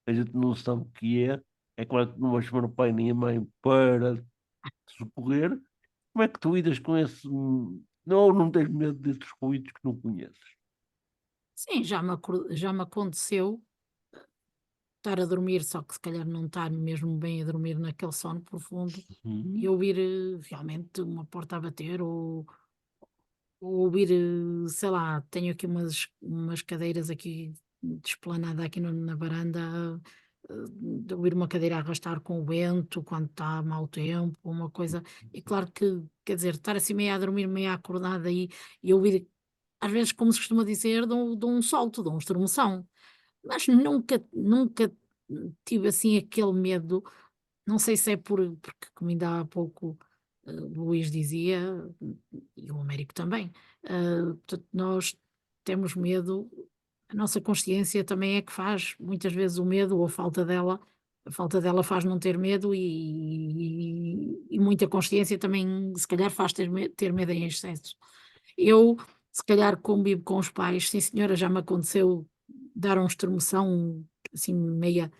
a gente não sabe o que é. É claro que não vais chamar o pai nem a mãe para te socorrer. Como é que tu lidas com esse. Não tens medo desses ruídos que não conheces? Sim, já me aconteceu estar a dormir, só que se calhar não estar mesmo bem a dormir naquele sono profundo e Uhum. ouvir realmente uma porta a bater ou ouvir, sei lá, tenho aqui umas cadeiras aqui de esplanada aqui na varanda, de ouvir uma cadeira a arrastar com o vento quando está mau tempo, uma coisa. E claro que, quer dizer, estar assim meio a dormir, meio acordada e ouvir, às vezes, como se costuma dizer, dou um salto, dou um estremeção. Mas nunca tive assim aquele medo, não sei se é porque como ainda há pouco, o Luís dizia, e o Américo também, portanto nós temos medo, a nossa consciência também é que faz muitas vezes o medo ou a falta dela faz não ter medo e muita consciência também se calhar faz ter medo em excesso. Eu, se calhar, convivo com os pais, sim senhora, já me aconteceu dar um estremeção, assim, meia,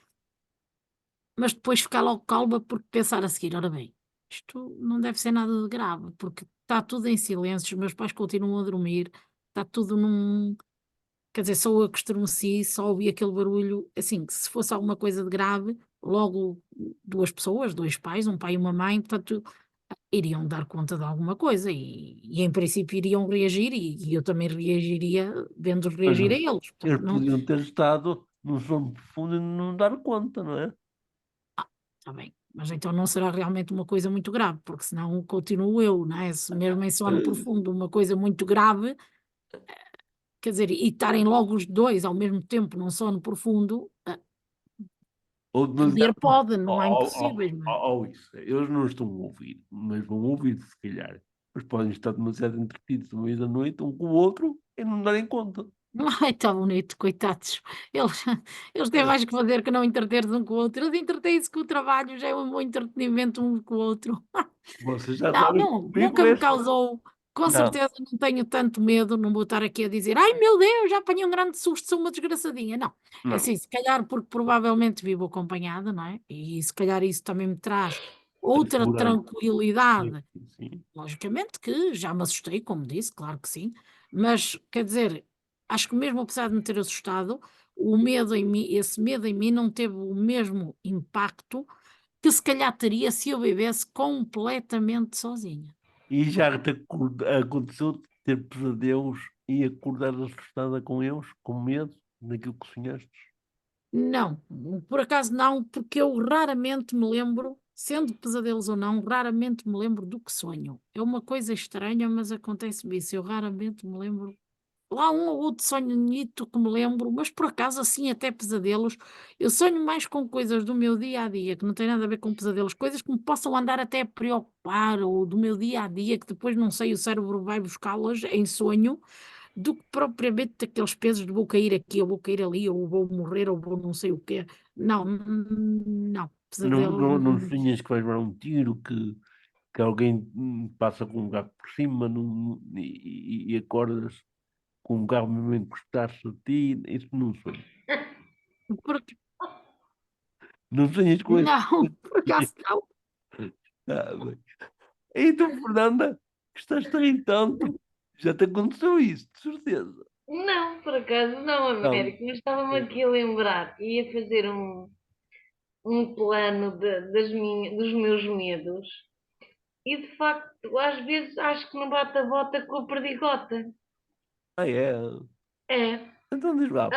mas depois ficar logo calma porque pensar a seguir, ora bem, isto não deve ser nada de grave, porque está tudo em silêncio, os meus pais continuam a dormir, está tudo num, quer dizer, só eu que estremeci, só ouvi aquele barulho, assim, que se fosse alguma coisa de grave, logo 2 pessoas, 2 pais, um pai e uma mãe, portanto, iriam dar conta de alguma coisa e em princípio iriam reagir e eu também reagiria vendo-os Mas reagir a eles, portanto eles não, podiam ter estado num sono profundo e não dar conta, não é? está bem, mas então não será realmente uma coisa muito grave, porque senão continuo eu, não é? Se mesmo em sono profundo uma coisa muito grave, quer dizer, e estarem logo os 2 ao mesmo tempo num sono profundo, Ou poder demasiado. pode, não há Ou impossíveis, mas isso. Eles não estão a ouvir, mas vão ouvir se calhar. Mas podem estar demasiado entretidos no meio da noite, um com o outro, e não darem conta. ai, está bonito, coitados. Eles, eles têm mais que fazer que não entreter-se um com o outro. Eles entretêm-se com o trabalho, já é um bom entretenimento um com o outro. Vocês já Não, sabem não, comigo nunca me esse. causou. Com Não, certeza não tenho tanto medo, não vou estar aqui a dizer, ai meu Deus, já apanhei um grande susto, sou uma desgraçadinha. Não, é não. assim, se calhar porque provavelmente vivo acompanhada, não é? E se calhar isso também me traz A outra segurança. Sim, tranquilidade. sim. Logicamente que já me assustei, como disse, claro que sim, mas quer dizer, acho que mesmo apesar de me ter assustado, o medo em mim, esse medo em mim não teve o mesmo impacto que se calhar teria se eu vivesse completamente sozinha. E já te aconteceu ter pesadelos e acordar assustada com eles, com medo daquilo que sonhaste? Não, por acaso não, porque eu raramente me lembro, sendo pesadelos ou não, raramente me lembro do que sonho. É uma coisa estranha, mas acontece-me isso. Eu raramente me lembro. Lá um ou outro sonhito que me lembro, mas por acaso assim até pesadelos. Eu sonho mais com coisas do meu dia a dia, que não tem nada a ver com pesadelos, coisas que me possam andar até a preocupar, ou do meu dia a dia, que depois não sei, o cérebro vai buscá-las em sonho do que propriamente aqueles pesos de vou cair aqui, ou vou cair ali, ou vou morrer, ou vou não sei o quê. Não, não, pesadelos. Não sonhas que vais dar um tiro, que alguém passa com um carro por cima e acordas com um carro mesmo a encostar-se a ti? Isso não sonho. Porque, Não sonhas com isso? não, por acaso não. Ah, bem. E tu, Fernanda, que estás tão tanto, já te aconteceu isso, de certeza. Não, por acaso não, Não. Américo, mas estava-me aqui a lembrar. Ia fazer um plano dos meus medos e de facto às vezes acho que não bate a bota com a perdigota. Ah, é? É, Então diz lá.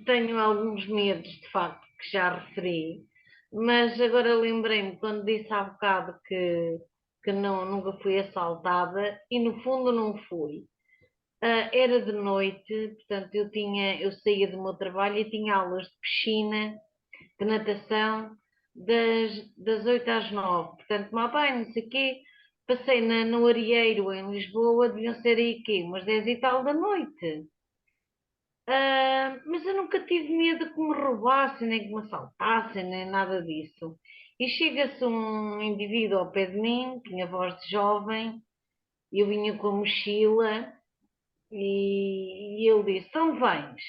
tenho alguns medos de facto que já referi, mas agora lembrei-me quando disse há bocado que não, nunca fui assaltada e no fundo não fui. Era de noite, portanto eu saía do meu trabalho e tinha aulas de piscina, de natação, das 8 às 9. Portanto, tomar banho, não sei o quê. Passei no Arieiro, em Lisboa, deviam ser aí quê? Umas 10 e tal da noite. Mas eu nunca tive medo que me roubassem, nem que me assaltassem, nem nada disso. E chega-se um indivíduo ao pé de mim, tinha voz de jovem, eu vinha com a mochila e ele disse: Então vens?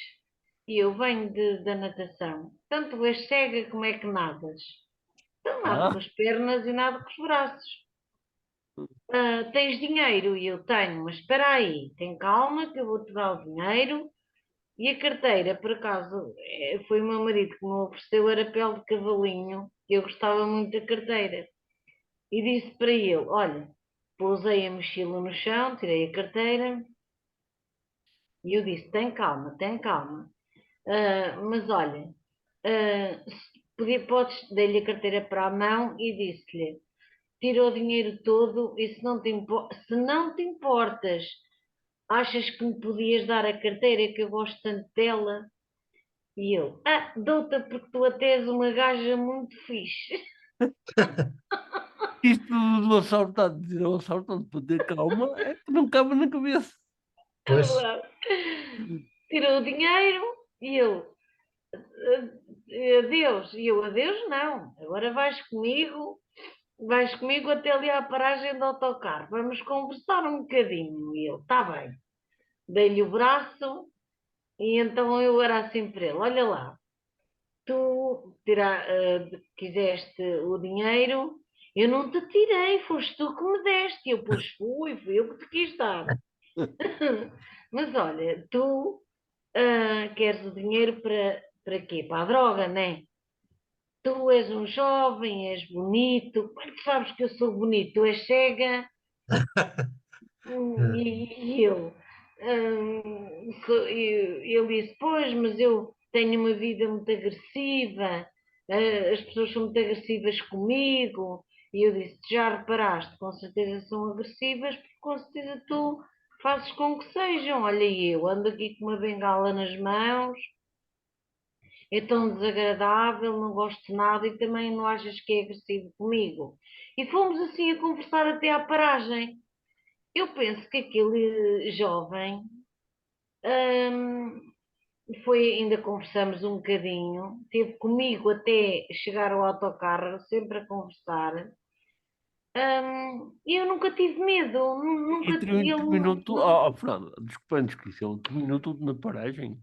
E eu venho da natação. Tanto és cega como é que nadas? Então nado com Ah, as pernas e nado com os braços. Tens dinheiro? E eu tenho, mas espera aí, tem calma que eu vou-te dar o dinheiro. E a carteira, por acaso, foi o meu marido que me ofereceu, era pele de cavalinho. Eu gostava muito da carteira. E disse para ele: Olha, pousei a mochila no chão, tirei a carteira. E eu disse: Tem calma, tem calma. Mas olha, podes, dei-lhe a carteira para a mão e disse-lhe: Tira o dinheiro todo e se não te importas, achas que me podias dar a carteira que eu gosto tanto dela? E eu: Dou-te porque tu até és uma gaja muito fixe. isto do assaltante, dizer ao assaltante para ter calma, é que não cabe na cabeça. É Pois, verdade. Tirou o dinheiro e eu: Adeus. E eu: Adeus, não. Agora vais comigo até ali à paragem do autocarro. Vamos conversar um bocadinho. E ele: Está bem. Dei-lhe o braço e então eu era assim para ele: Olha lá, quiseste o dinheiro, eu não te tirei, foste tu que me deste. E eu: Pois fui eu que te quis dar. Mas olha, tu queres o dinheiro para quê? Para a droga, não é? Tu és um jovem, és bonito. Como é que sabes que eu sou bonito? Tu és cega. eh, E eu, ele disse: Pois, mas eu tenho uma vida muito agressiva, as pessoas são muito agressivas comigo. E eu disse: Já reparaste, com certeza são agressivas, porque com certeza tu fazes com que sejam. Olha, eu ando aqui com uma bengala nas mãos, é tão desagradável, não gosto de nada e também não achas que é agressivo comigo. E fomos assim a conversar até à paragem. Eu penso que aquele jovem, hum, ainda conversamos um bocadinho, esteve comigo até chegar ao autocarro, sempre a conversar. E eu nunca tive medo, E nunca, ele terminou tudo. Oh, Fernando, desculpa a indiscrição, terminou tudo na paragem.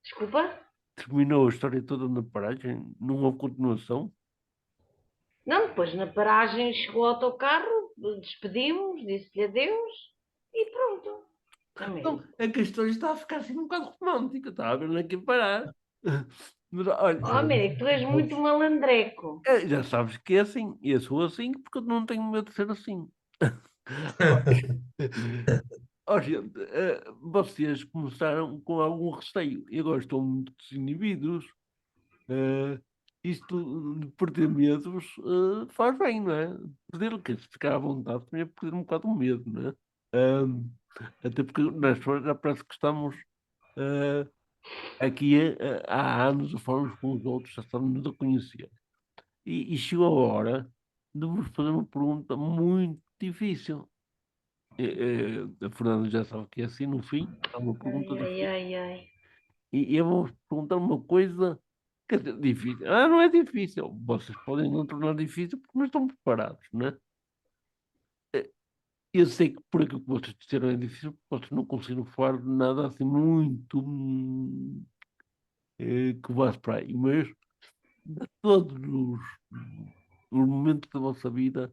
desculpa? Terminou a história toda na paragem. Não houve continuação. Não, depois na paragem chegou o autocarro, despedimos, disse-lhe adeus e pronto. Não, Amigo. é que a história está a ficar assim um bocado romântica. Está a ver onde é que ia parar. Mas olha, Oh, eu amigo, tu és muito malandreco. já sabes que é assim. E eu sou assim porque eu não tenho medo de ser assim. Ó, gente, vocês começaram com algum receio e agora estão muito desinibidos. Eh, isto de perder medos faz bem, não é? Perder, quer dizer, ficar à vontade também é perder um bocado o medo, não é? Ahm, Até porque nós já parece que estamos eh, aqui há anos a falarmos com os outros, já estamos a conhecer. E chegou a hora de vos fazer uma pergunta muito difícil. A Fernanda já sabe que é assim, no fim, há uma Ai, pergunta ai, difícil. ai, ai. E eu vou perguntar uma coisa, quer dizer, difícil. Não é difícil. Vocês podem não tornar difícil porque não estão preparados, não é? Eu sei que por aquilo que vocês disseram é difícil, porque vocês não conseguiram falar de nada assim muito que vá para aí, mas de todos os momentos da vossa vida,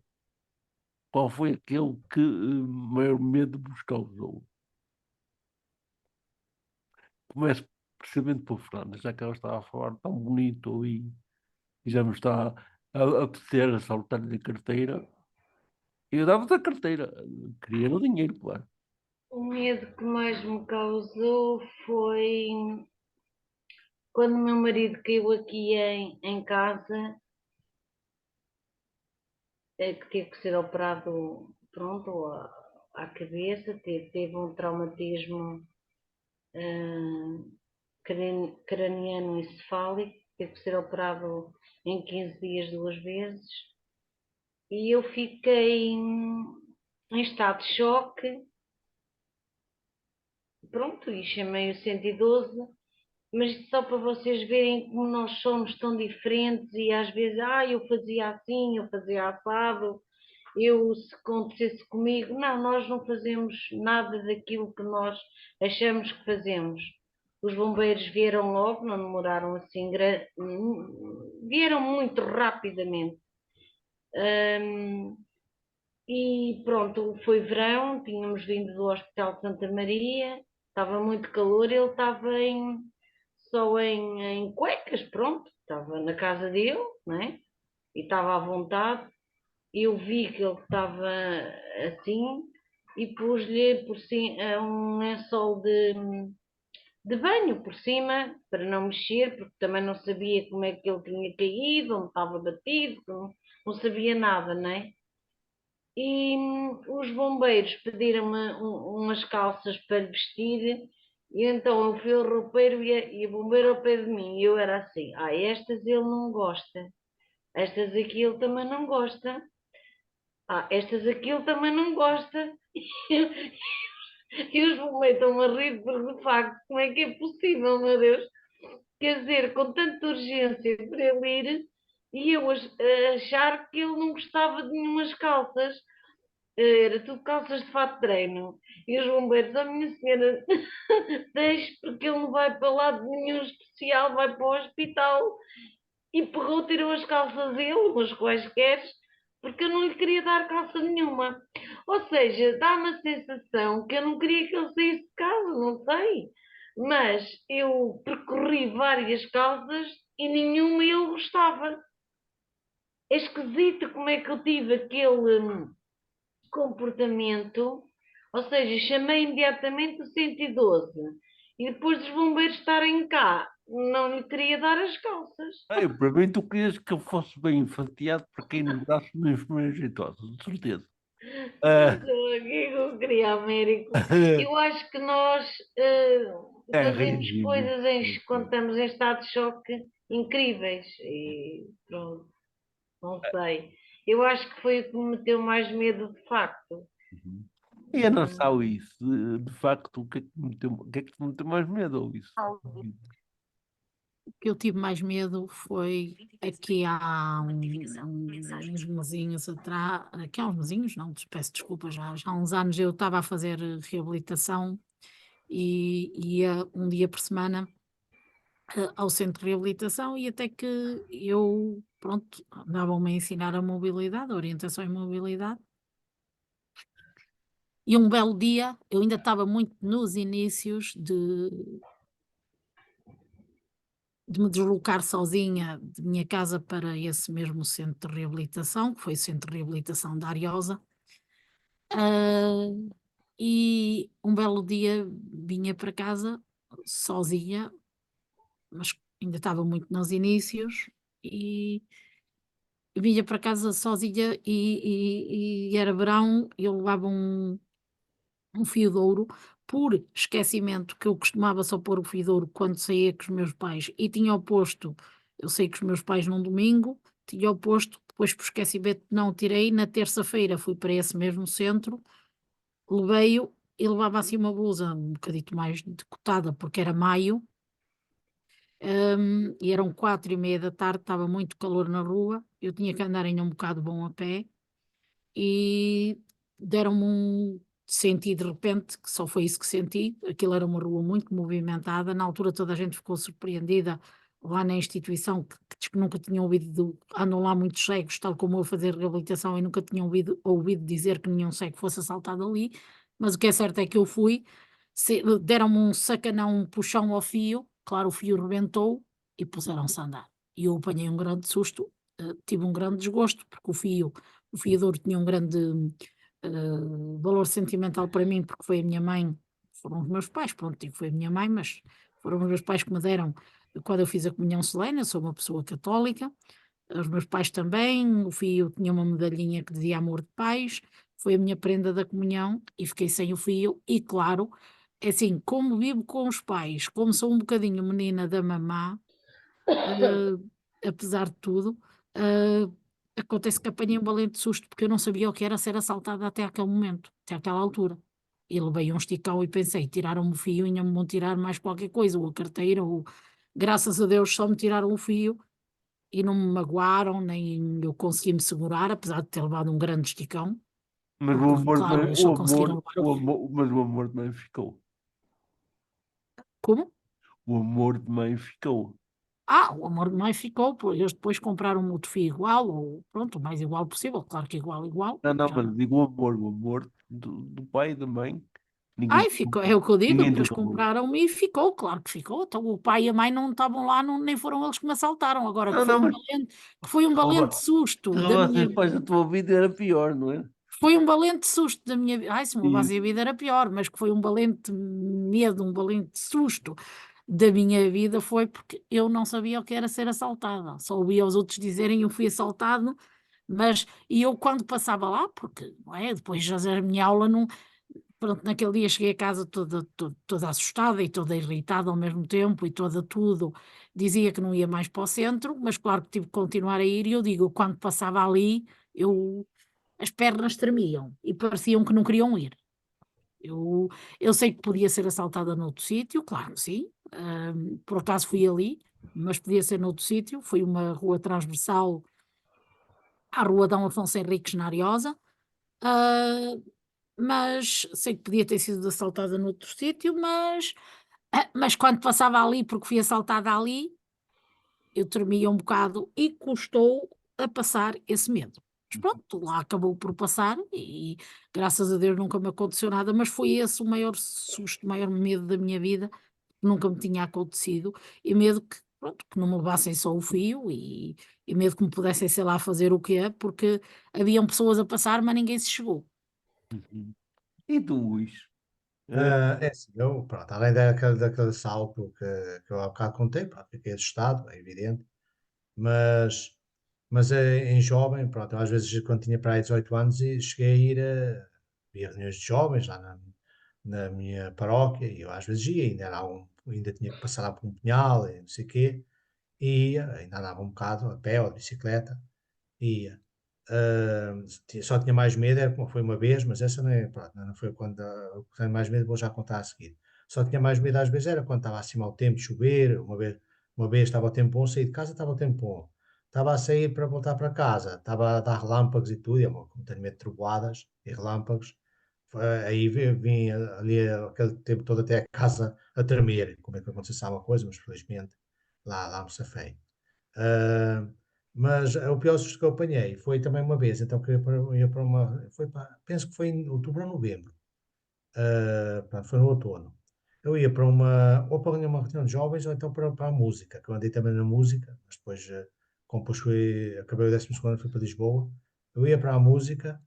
qual foi aquele que maior medo vos causou? Começo precisamente por Fernanda, já que ela estava a falar tão bonito e e já me está a apetecer a soltar-lhe a carteira. E eu dava-te a carteira, queria o dinheiro, claro. O medo que mais me causou foi quando o meu marido caiu aqui em casa, que teve que ser operado, pronto, à cabeça, teve um traumatismo craniano encefálico, teve que ser operado em 15 dias 2 vezes, e eu fiquei em estado de choque, pronto, e chamei o 112, mas isto só para vocês verem como nós somos tão diferentes e às vezes, eu fazia assim, eu fazia assado, se acontecesse comigo, não, nós não fazemos nada daquilo que nós achamos que fazemos. Os bombeiros vieram logo, não demoraram assim, vieram muito rapidamente. E pronto, foi verão, tínhamos vindo do Hospital de Santa Maria, estava muito calor, ele estava só em cuecas, pronto, estava na casa dele, né? E estava à vontade. Eu vi que ele estava assim e pus-lhe por cima um lençol de banho por cima para não mexer, porque também não sabia como é que ele tinha caído, onde estava batido, não sabia nada, né? E os bombeiros pediram-me umas calças para lhe vestir, e então eu fui ao roupeiro e a bombeira ao pé de mim, e eu era assim, estas ele não gosta, estas aqui ele também não gosta, estas aqui ele também não gosta. E os bombeiros estão a rir porque de facto, como é que é possível, meu Deus? Quer dizer, com tanta urgência para ele ir, e eu achar que ele não gostava de nenhumas calças. Era tudo calças de fato de treino. E os bombeiros, minha senhora, deixe porque ele não vai para lado nenhum especial, vai para o hospital. E pegou, tirou as calças dele, umas quaisquer, porque eu não lhe queria dar calça nenhuma. Ou seja, dá-me a sensação que eu não queria que ele saísse de casa, não sei. Mas eu percorri várias calças e nenhuma ele gostava. É esquisito como é que eu tive aquele comportamento, ou seja, chamei imediatamente o 112 e depois dos bombeiros estarem cá, não lhe queria dar as calças. Para mim, tu querias que eu fosse bem fatiado para quem nos braços me enfermeira jeitosa, de certeza. Mas eu queria Américo. Eu acho que nós É fazemos ridículo. coisas quando estamos em estado de choque incríveis e pronto, não sei. Eu acho que foi o que me meteu mais medo de facto. E é não só isso, de facto, o que é que te meteu mais medo ou isso? O que eu tive mais medo foi aqui há uns mesinhos atrás, aqui há uns mesinhos, não, peço desculpa, já há uns anos eu estava a fazer reabilitação e ia um dia por semana ao centro de reabilitação e até que eu, pronto, andavam-me a ensinar a mobilidade, a orientação em mobilidade. E um belo dia, eu ainda estava muito nos inícios de me deslocar sozinha de minha casa para esse mesmo centro de reabilitação, que foi o centro de reabilitação da Ariosa. E um belo dia vinha para casa sozinha, mas ainda estava muito nos inícios, e vinha para casa sozinha e era verão, eu levava um fio de ouro, por esquecimento, que eu costumava só pôr o fio de ouro quando saía com os meus pais e tinha o posto, eu saí com os meus pais num domingo, tinha o posto, depois por esquecimento não o tirei, na terça-feira fui para esse mesmo centro, levei-o e levava assim uma blusa um bocadito mais decotada, porque era maio, e eram 4h30 da tarde, estava muito calor na rua, eu tinha que andar ainda um bocado bom a pé, e deram-me senti de repente, que só foi isso que senti, aquilo era uma rua muito movimentada, na altura toda a gente ficou surpreendida lá na instituição, que diz que nunca tinham andam lá muitos cegos, tal como eu a fazer reabilitação e nunca tinham ouvido dizer que nenhum cego fosse assaltado ali, mas o que é certo é que eu fui, deram-me um sacanão, um puxão ao fio, claro, o fio rebentou e puseram-se a andar. e eu apanhei um grande susto, tive um grande desgosto, porque o fiador tinha um grande valor sentimental para mim, porque foi a minha mãe, foram os meus pais, pronto, digo foi a minha mãe, mas foram os meus pais que me deram quando eu fiz a comunhão solene, eu sou uma pessoa católica, os meus pais também, o fio tinha uma medalhinha que dizia amor de pais, foi a minha prenda da comunhão e fiquei sem o fio e claro, é assim, como vivo com os pais, como sou um bocadinho menina da mamá, apesar de tudo, ah, acontece que apanhei um valente susto, porque eu não sabia o que era ser assaltada até aquele momento, até aquela altura. E levei um esticão e pensei, tiraram-me o fio, ainda me vão tirar mais qualquer coisa, ou a carteira, ou graças a Deus só me tiraram o fio e não me magoaram, nem eu consegui me segurar, apesar de ter levado um grande esticão, Mas o porque, amor claro, também, eles só conseguiram levar o fio. mas o amor também ficou. Como? O amor também ficou. Ah, o amor de mãe ficou, eles depois compraram um outro fio igual, ou pronto, o mais igual possível, claro que igual, igual, Não, não, já mas não. digo o amor do pai e da mãe. Ninguém, Ai, ficou, é o que eu digo, ninguém te depois roubou. compraram-me e ficou, claro que ficou. Então o pai e a mãe não estavam lá, nem foram eles que me assaltaram. Agora Não, não, mas que foi um valente te susto da roubassem minha, os pais da tua vida era pior, não é? foi um valente susto da minha vida. Ai, se me E, levasse a vida era pior, mas que foi um valente medo, um valente susto da minha vida foi porque eu não sabia o que era ser assaltada. Só ouvia os outros dizerem eu fui assaltado, mas e eu quando passava lá, porque não é, depois de fazer a minha aula não, pronto, naquele dia cheguei a casa toda assustada e toda irritada ao mesmo tempo e toda tudo, dizia que não ia mais para o centro, mas claro que tive que continuar a ir e eu digo, eu quando passava ali, eu as pernas tremiam e pareciam que não queriam ir. Eu eu sei que podia ser assaltada noutro sítio, claro que sim, por acaso fui ali, mas podia ser noutro sítio, foi uma rua transversal à rua Dom Afonso Henriques na Ariosa, hã, mas sei que podia ter sido assaltada noutro sítio, mas quando passava ali, porque fui assaltada ali, eu tremia um bocado e custou a passar esse medo. Mas pronto, lá acabou por passar e graças a Deus nunca me aconteceu nada, mas foi esse o maior susto, o maior medo da minha vida, que nunca me tinha acontecido e medo que, pronto, que não me levassem só o fio e medo que me pudessem, sei lá, fazer o quê, porque haviam pessoas a passar, mas ninguém se chegou. uhum. E tu, Luís? É assim, eu, pronto, além daquele salto que eu há bocado contei, pronto, fiquei assustado, é evidente, mas, mas em jovem, pronto, eu às vezes quando tinha para aí 18 anos e cheguei a ir a reuniões de jovens lá na minha paróquia, e eu às vezes ia, ainda, ainda tinha que passar lá por um punhal, e não sei o quê, e ia, ainda andava um bocado a pé ou de bicicleta, ia. Só tinha mais medo, era como foi uma vez, mas essa não é, pronto, não foi quando o que tenho mais medo, vou já contar a seguir. Só tinha mais medo às vezes era quando estava assim mau tempo de chover, uma vez estava o tempo bom, saí de casa estava o tempo bom. Estava a sair para voltar para casa, estava a dar relâmpagos e tudo, e eu como tenho medo de trovoadas e relâmpagos, aí vim ali aquele tempo todo até a casa a tremer, como é que acontecesse alguma coisa, mas felizmente lá me safei. Ah, mas o pior susto que eu apanhei foi também uma vez, então que eu ia para uma, penso que foi em outubro ou novembro, pronto, foi no outono. Eu ia para ou para uma reunião de jovens ou então para a música, que eu andei também na música, mas depois, como depois acabei o 12º ano, fui para Lisboa, eu ia para a música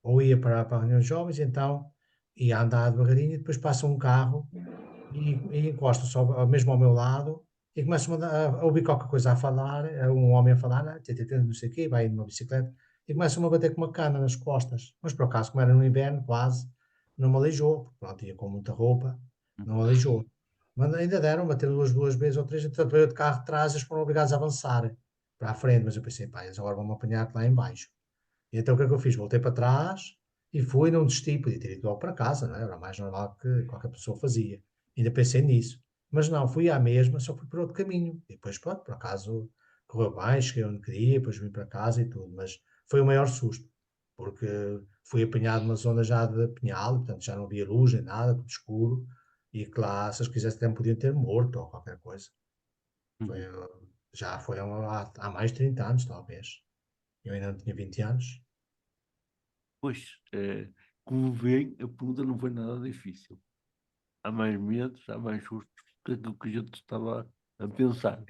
ou ia para a reunião de jovens, então ia andar devagarinho e depois passa um carro e encosta só mesmo ao meu lado e começo a ouvir qualquer coisa a falar, um homem a falar, né, tê, tê, tê, não sei o quê, vai numa bicicleta e começa-me a bater com uma cana nas costas. Mas por acaso, como era no inverno, quase, não me alijou, porque pronto, ia com muita roupa, não me alijou. Mas ainda deram, bater duas vezes ou três, entretanto veio de carro de trás, eles foram obrigados a avançar para a frente, mas eu pensei, pá, eles agora vão-me apanhar lá em baixo. E então o que é que eu fiz? Voltei para trás e fui, não desisti, podia ter ido logo para casa, não é? Era o mais normal que qualquer pessoa fazia. Ainda pensei nisso. Mas não, fui à mesma, só fui por outro caminho. E depois, pronto, por acaso correu bem, cheguei onde queria, depois vim para casa e tudo. Mas foi o maior susto, porque fui apanhado numa zona já de Pinhal, portanto já não havia luz nem nada, tudo escuro. E que lá, se eles quisessem, até me podiam ter morto ou qualquer coisa. Foi, Uhum. já foi há mais de 30 anos, talvez. Eu ainda não tinha 20 anos. Pois, como veem, a pergunta não foi nada difícil. Há mais medos, há mais sustos do que aquilo que a gente estava a pensar.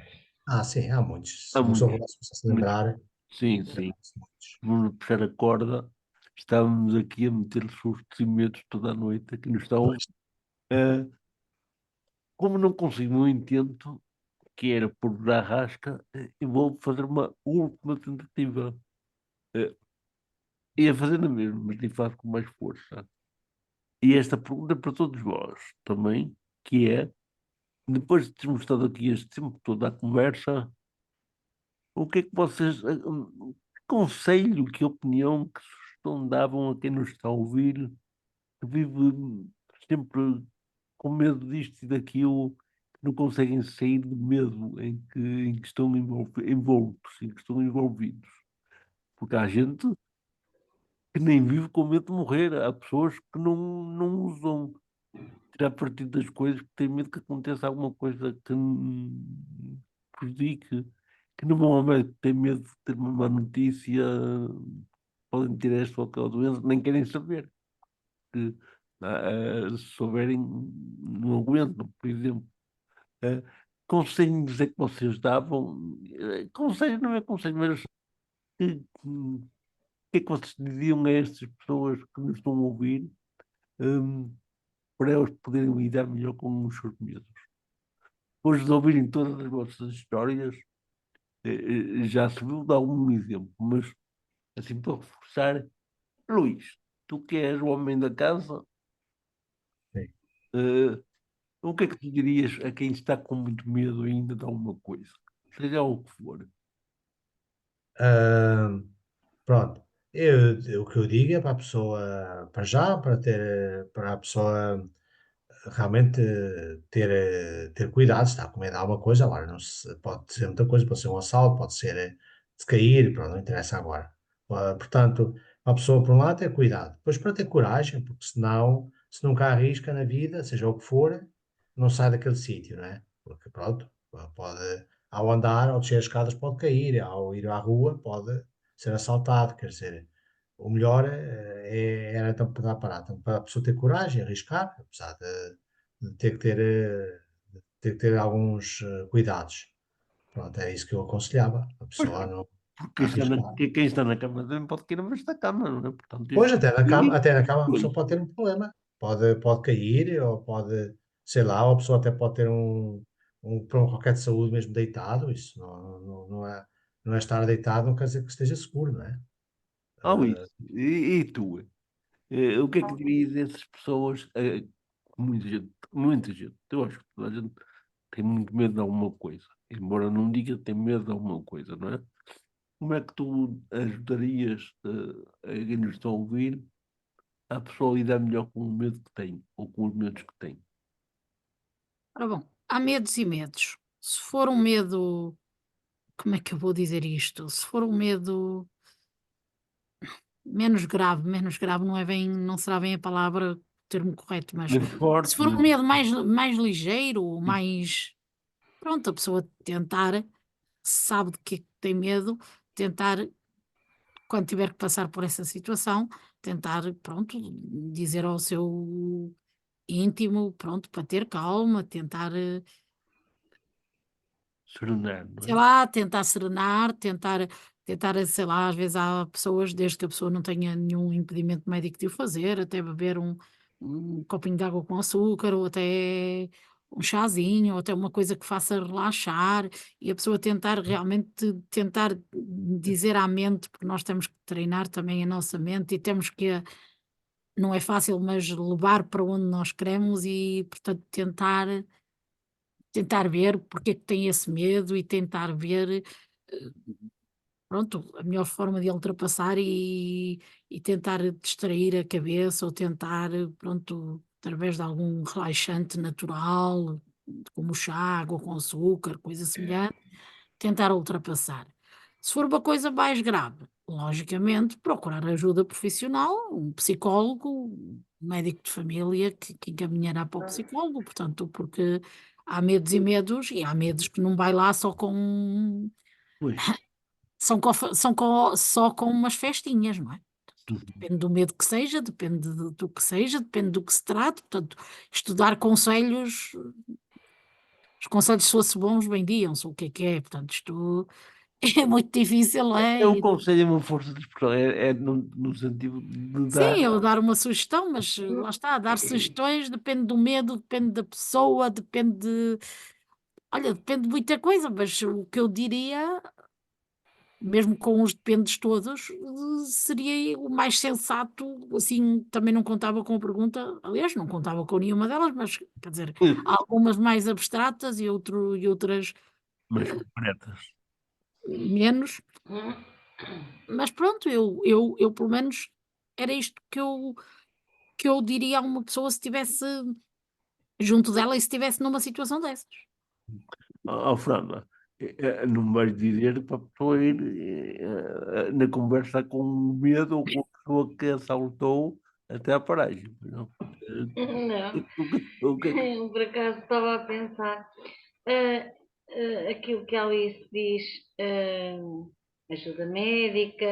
Sim, há muitos. Há Se uma pessoa muitos, começa a se muitos. lembrar, Sim, sim. lembram-se muitos. Vamos puxar a corda. Estávamos aqui a meter sustos e medos toda a noite aqui no estão. Pois, Como não consegui um intento, que era por a rasca, eu vou fazer uma última tentativa. Eh, Ia fazer na mesma, mas nem faço com mais força. E esta pergunta é para todos vós também, que é, depois de termos estado aqui este tempo todo à conversa, o que é que vocês, que conselho, que opinião, que sugestão davam a quem nos está a ouvir, que vive sempre com medo disto e daquilo, que não conseguem sair do medo em que estão envoltos, em que estão envolvidos. Porque há gente que nem vive com medo de morrer, há pessoas que não usam tirar partido das coisas porque têm medo que aconteça alguma coisa que prejudique, que não vão ao médico, têm medo de ter uma má notícia, podem ter esta ou aquela doença, nem querem saber. Que, se souberem, não aguentam, por exemplo. Uh, Conselhos é que vocês davam? Conselhos não é conselho, mas o que é que vocês diziam a estas pessoas que nos estão a ouvir, um, para elas poderem lidar melhor com os seus medos? Depois de ouvirem todas as vossas histórias, já se viu dar um exemplo, mas assim para reforçar, Luís, tu que és o homem da casa, sim. eh, o que é que tu dirias a quem está com muito medo ainda de alguma coisa? Seja o que for. Ah, Pronto. O que eu digo é para a pessoa, para já, para a pessoa realmente ter cuidado, se está com medo de alguma coisa, agora não se, pode ser muita coisa, pode ser um assalto, pode ser se cair, pronto, não interessa agora. Portanto, a pessoa, por um lado, ter cuidado, depois para ter coragem, porque senão, se nunca arrisca na vida, seja o que for, não sai daquele sítio, não é? Porque, pronto, pode, ao andar, ao descer as escadas, pode cair, ao ir à rua, pode ser assaltado, quer dizer, o melhor era então para parar, então, para a pessoa ter coragem, arriscar, apesar de ter que ter alguns cuidados. Pronto, é isso que eu aconselhava, a Pois, pessoa não porque arriscar. quem está na cama também pode cair abaixo da cama, não é? Portanto, Pois, isto. até na cama a Pois. pessoa pode ter um problema, pode cair, ou pode, sei lá, ou a pessoa até pode ter um problema qualquer de saúde mesmo deitado, isso não é estar deitado, não quer dizer que esteja seguro, não é? Luís, e tu? O que é que dirias a essas pessoas? Muita gente, eu acho que toda a gente tem muito medo de alguma coisa, embora não diga que tem medo de alguma coisa, não é? Como é que tu ajudarias a quem nos está a ouvir a pessoa a lidar melhor com o medo que tem ou com os medos que tem? Ora bom, há medos e medos. Se for um medo, como é que eu vou dizer isto? Se for um medo menos grave não é bem, não será bem a palavra, o termo correto, mas Menos forte, se for um menos. medo mais ligeiro, mais, pronto, a pessoa tentar, sabe de que é que tem medo, tentar, quando tiver que passar por essa situação, tentar, pronto, dizer ao seu íntimo, pronto, para ter calma, tentar, Serenar, não sei é? lá, tentar serenar, tentar, sei lá, às vezes há pessoas, desde que a pessoa não tenha nenhum impedimento médico de o fazer, até beber um copinho de água com açúcar, ou até um chazinho, ou até uma coisa que faça relaxar, e a pessoa tentar realmente tentar dizer à mente, porque nós temos que treinar também a nossa mente e temos que, não é fácil, mas levar para onde nós queremos e, portanto, tentar ver porque é que tem esse medo e tentar ver, pronto, a melhor forma de ele ultrapassar e tentar distrair a cabeça ou tentar, pronto, através de algum relaxante natural, como chá, água com açúcar, coisa semelhante, tentar ultrapassar. Se for uma coisa mais grave, logicamente, procurar ajuda profissional, um psicólogo, um médico de família que encaminhará para o psicólogo, portanto, porque há medos e medos, e há medos que não vai lá só com Pois, só com umas festinhas, não é? tudo. Depende do medo que seja, depende do que seja, depende do que se trate, portanto, estudar conselhos os conselhos, se fossem bons, vendiam-se, o que é, portanto, isto é muito difícil, não é? É um conselho, é uma força de expressão, é no sentido de dar. Sim, eu dar uma sugestão, mas lá está, dar sugestões depende do medo, depende da pessoa, olha, depende de muita coisa, mas o que eu diria, mesmo com os dependes todos, seria o mais sensato, assim, também não contava com a pergunta, aliás, não contava com nenhuma delas, mas quer dizer, há algumas mais abstratas e outras Mas concretas. menos, mas pronto, eu pelo menos era isto que eu diria a uma pessoa se estivesse junto dela e se estivesse numa situação dessas. Fernanda, não me vais dizer para a pessoa ir na conversa com medo ou com a pessoa que assaltou até à paragem, pois não? Não, O que é que eu por acaso estava a pensar, aquilo que a Alice diz, ajuda médica,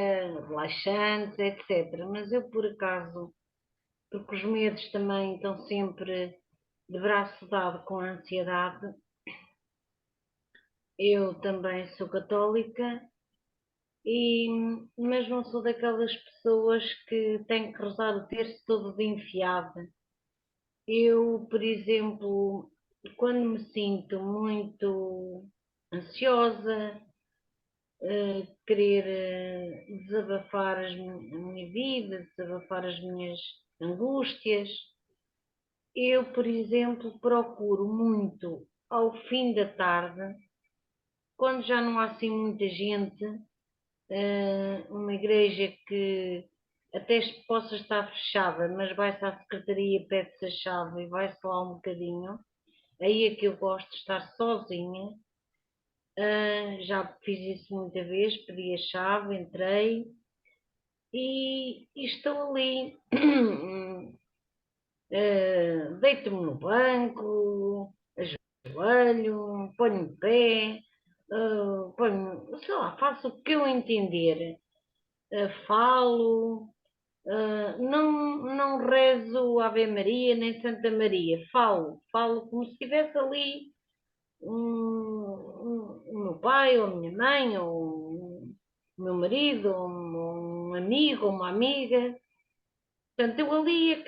relaxantes, etc. Mas eu por acaso, porque os medos também estão sempre de braço dado com a ansiedade, eu também sou católica. E, mas não sou daquelas pessoas que têm que rezar o terço todo de enfiada. Eu, por exemplo, quando me sinto muito ansiosa, querer desabafar a minha vida, desabafar as minhas angústias, eu, por exemplo, procuro muito ao fim da tarde, quando já não há assim muita gente, uma igreja que até possa estar fechada, mas vai-se à secretaria, pede-se a chave e vai-se lá um bocadinho. Aí é que eu gosto de estar sozinha. Já fiz isso muita vez, pedi a chave, entrei e estou ali. Deito-me no banco, ajoelho, ponho-me de pé, sei lá, faço o que eu entender. Falo, não rezo Ave Maria nem Santa Maria, falo como se estivesse ali o meu pai, ou a minha mãe, ou o meu marido, ou um amigo, ou uma amiga. Portanto, eu ali,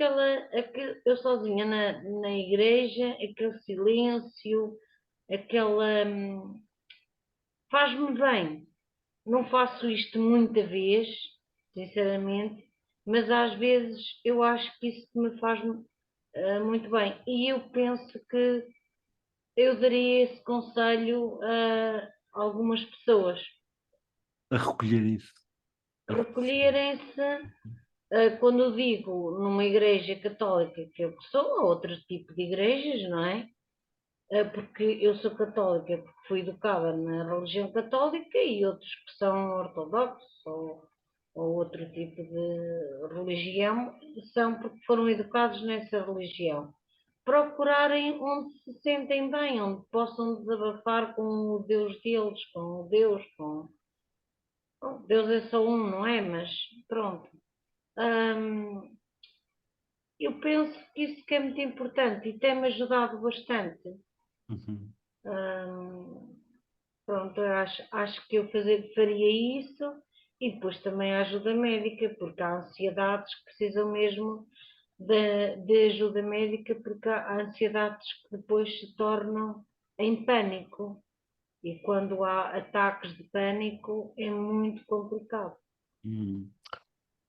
eu sozinha na igreja, aquele silêncio, aquela. Faz-me bem. Não faço isto muita vez, sinceramente, mas às vezes eu acho que isso me faz muito bem. E eu penso que eu daria esse conselho a algumas pessoas. a recolher isso? Recolherem-se, quando eu digo numa igreja católica que eu sou, ou outro tipo de igrejas, não é? Porque eu sou católica porque fui educada na religião católica e outros que são ortodoxos ou outro tipo de religião são porque foram educados nessa religião. Procurarem onde se sentem bem, onde possam desabafar com o Deus deles, com o Deus, Bom, Deus é só um, não é? Mas pronto. Hum, eu penso que isso que é muito importante e tem-me ajudado bastante. Uhum. Hum, Pronto, eu acho que eu faria isso e depois também a ajuda médica, porque há ansiedades que precisam mesmo de ajuda médica, porque há ansiedades que depois se tornam em pânico. E quando há ataques de pânico é muito complicado. Uhum.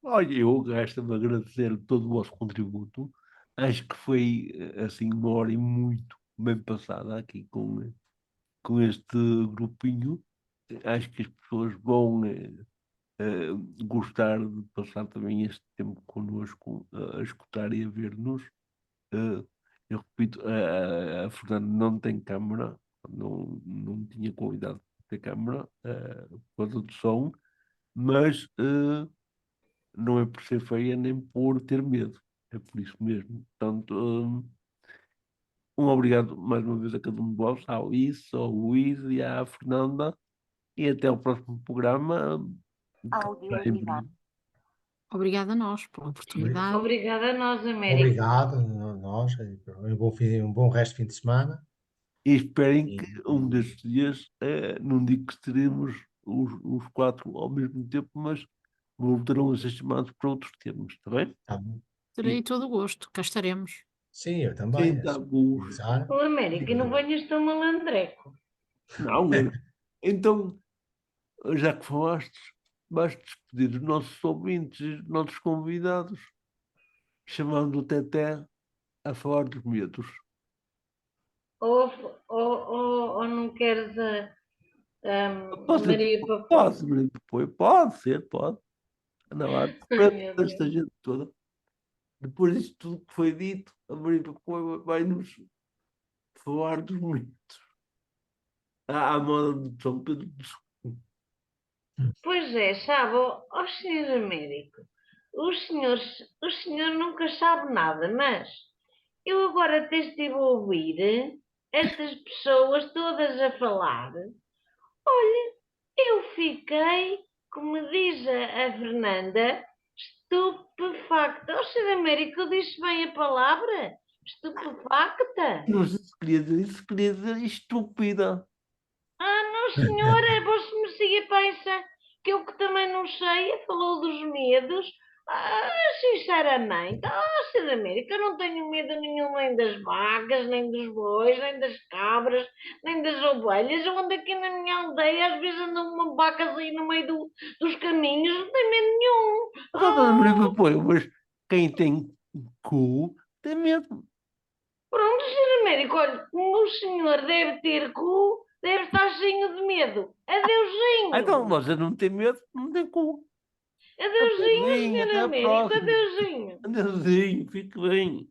Olha, eu resta-me agradecer todo o vosso contributo. Acho que foi assim uma hora e muito bem passada aqui com este grupinho. Acho que as pessoas vão gostar de passar também este tempo connosco a escutar e a ver-nos. Eh, eu repito, a Fernanda não tem câmara, não tinha qualidade de ter câmara por causa do som, mas não é por ser feia nem por ter medo, é por isso mesmo. Portanto, um obrigado mais uma vez a cada um de vós, ao Alice, ao Luís e à Fernanda, e até ao próximo programa. Que Áudio será em ligado. breve. Obrigada a nós pela oportunidade. Obrigada a nós, América. Obrigado a nós, um bom resto de fim de semana E esperem que E- um destes dias, não digo que teremos os quatro ao mesmo tempo, mas voltarão a ser chamados para outros temas, está bem? Tá bom. Terei todo o gosto, cá estaremos. Sim, eu também. Quem É está só com os... avisar. Ô, América, não venhas tão malandreco. Não, então, já que falaste, vais despedir os nossos ouvintes e os nossos convidados, chamando o Teté a falar dos medos. Ou não queres a Pode ser, Maria Papoa? pode, Maria Papoia, pode ser, pode. Anda lá, Ai, despede meu esta Deus. gente toda. Depois disto tudo que foi dito, a Maria Papoia vai-nos falar dos medos. À moda de São Pedro de Pois é, sabe, ó senhor Américo, o senhor nunca sabe nada, mas eu agora até estive a ouvir estas pessoas todas a falar. Olha, eu fiquei, como diz a Fernanda, estupefacta. Ó senhor Américo, eu disse bem a palavra? Estupefacta? Não sei se queria dizer isso, queria dizer estúpida. Ah, não, senhora, Vossa Merceê pensa que eu que também não sei, falou dos medos. Ah, sinceramente, Senhora América, eu não tenho medo nenhum nem das vacas, nem dos bois, nem das cabras, nem das ovelhas. Eu ando aqui na minha aldeia, às vezes ando uma vaca aí no meio dos caminhos, não tenho medo nenhum. Ah, dona Maria Ah, Papoia, mas quem tem cu tem medo. pronto, Senhor Américo, olha, como o senhor deve ter cu, deve estar cheio de medo. Ah, então, Adeusinho. você não tem medo, não tem cu. Adeusinho, Adeusinho, senhor até a Américo, próxima. adeusinho. Adeusinho, fique bem.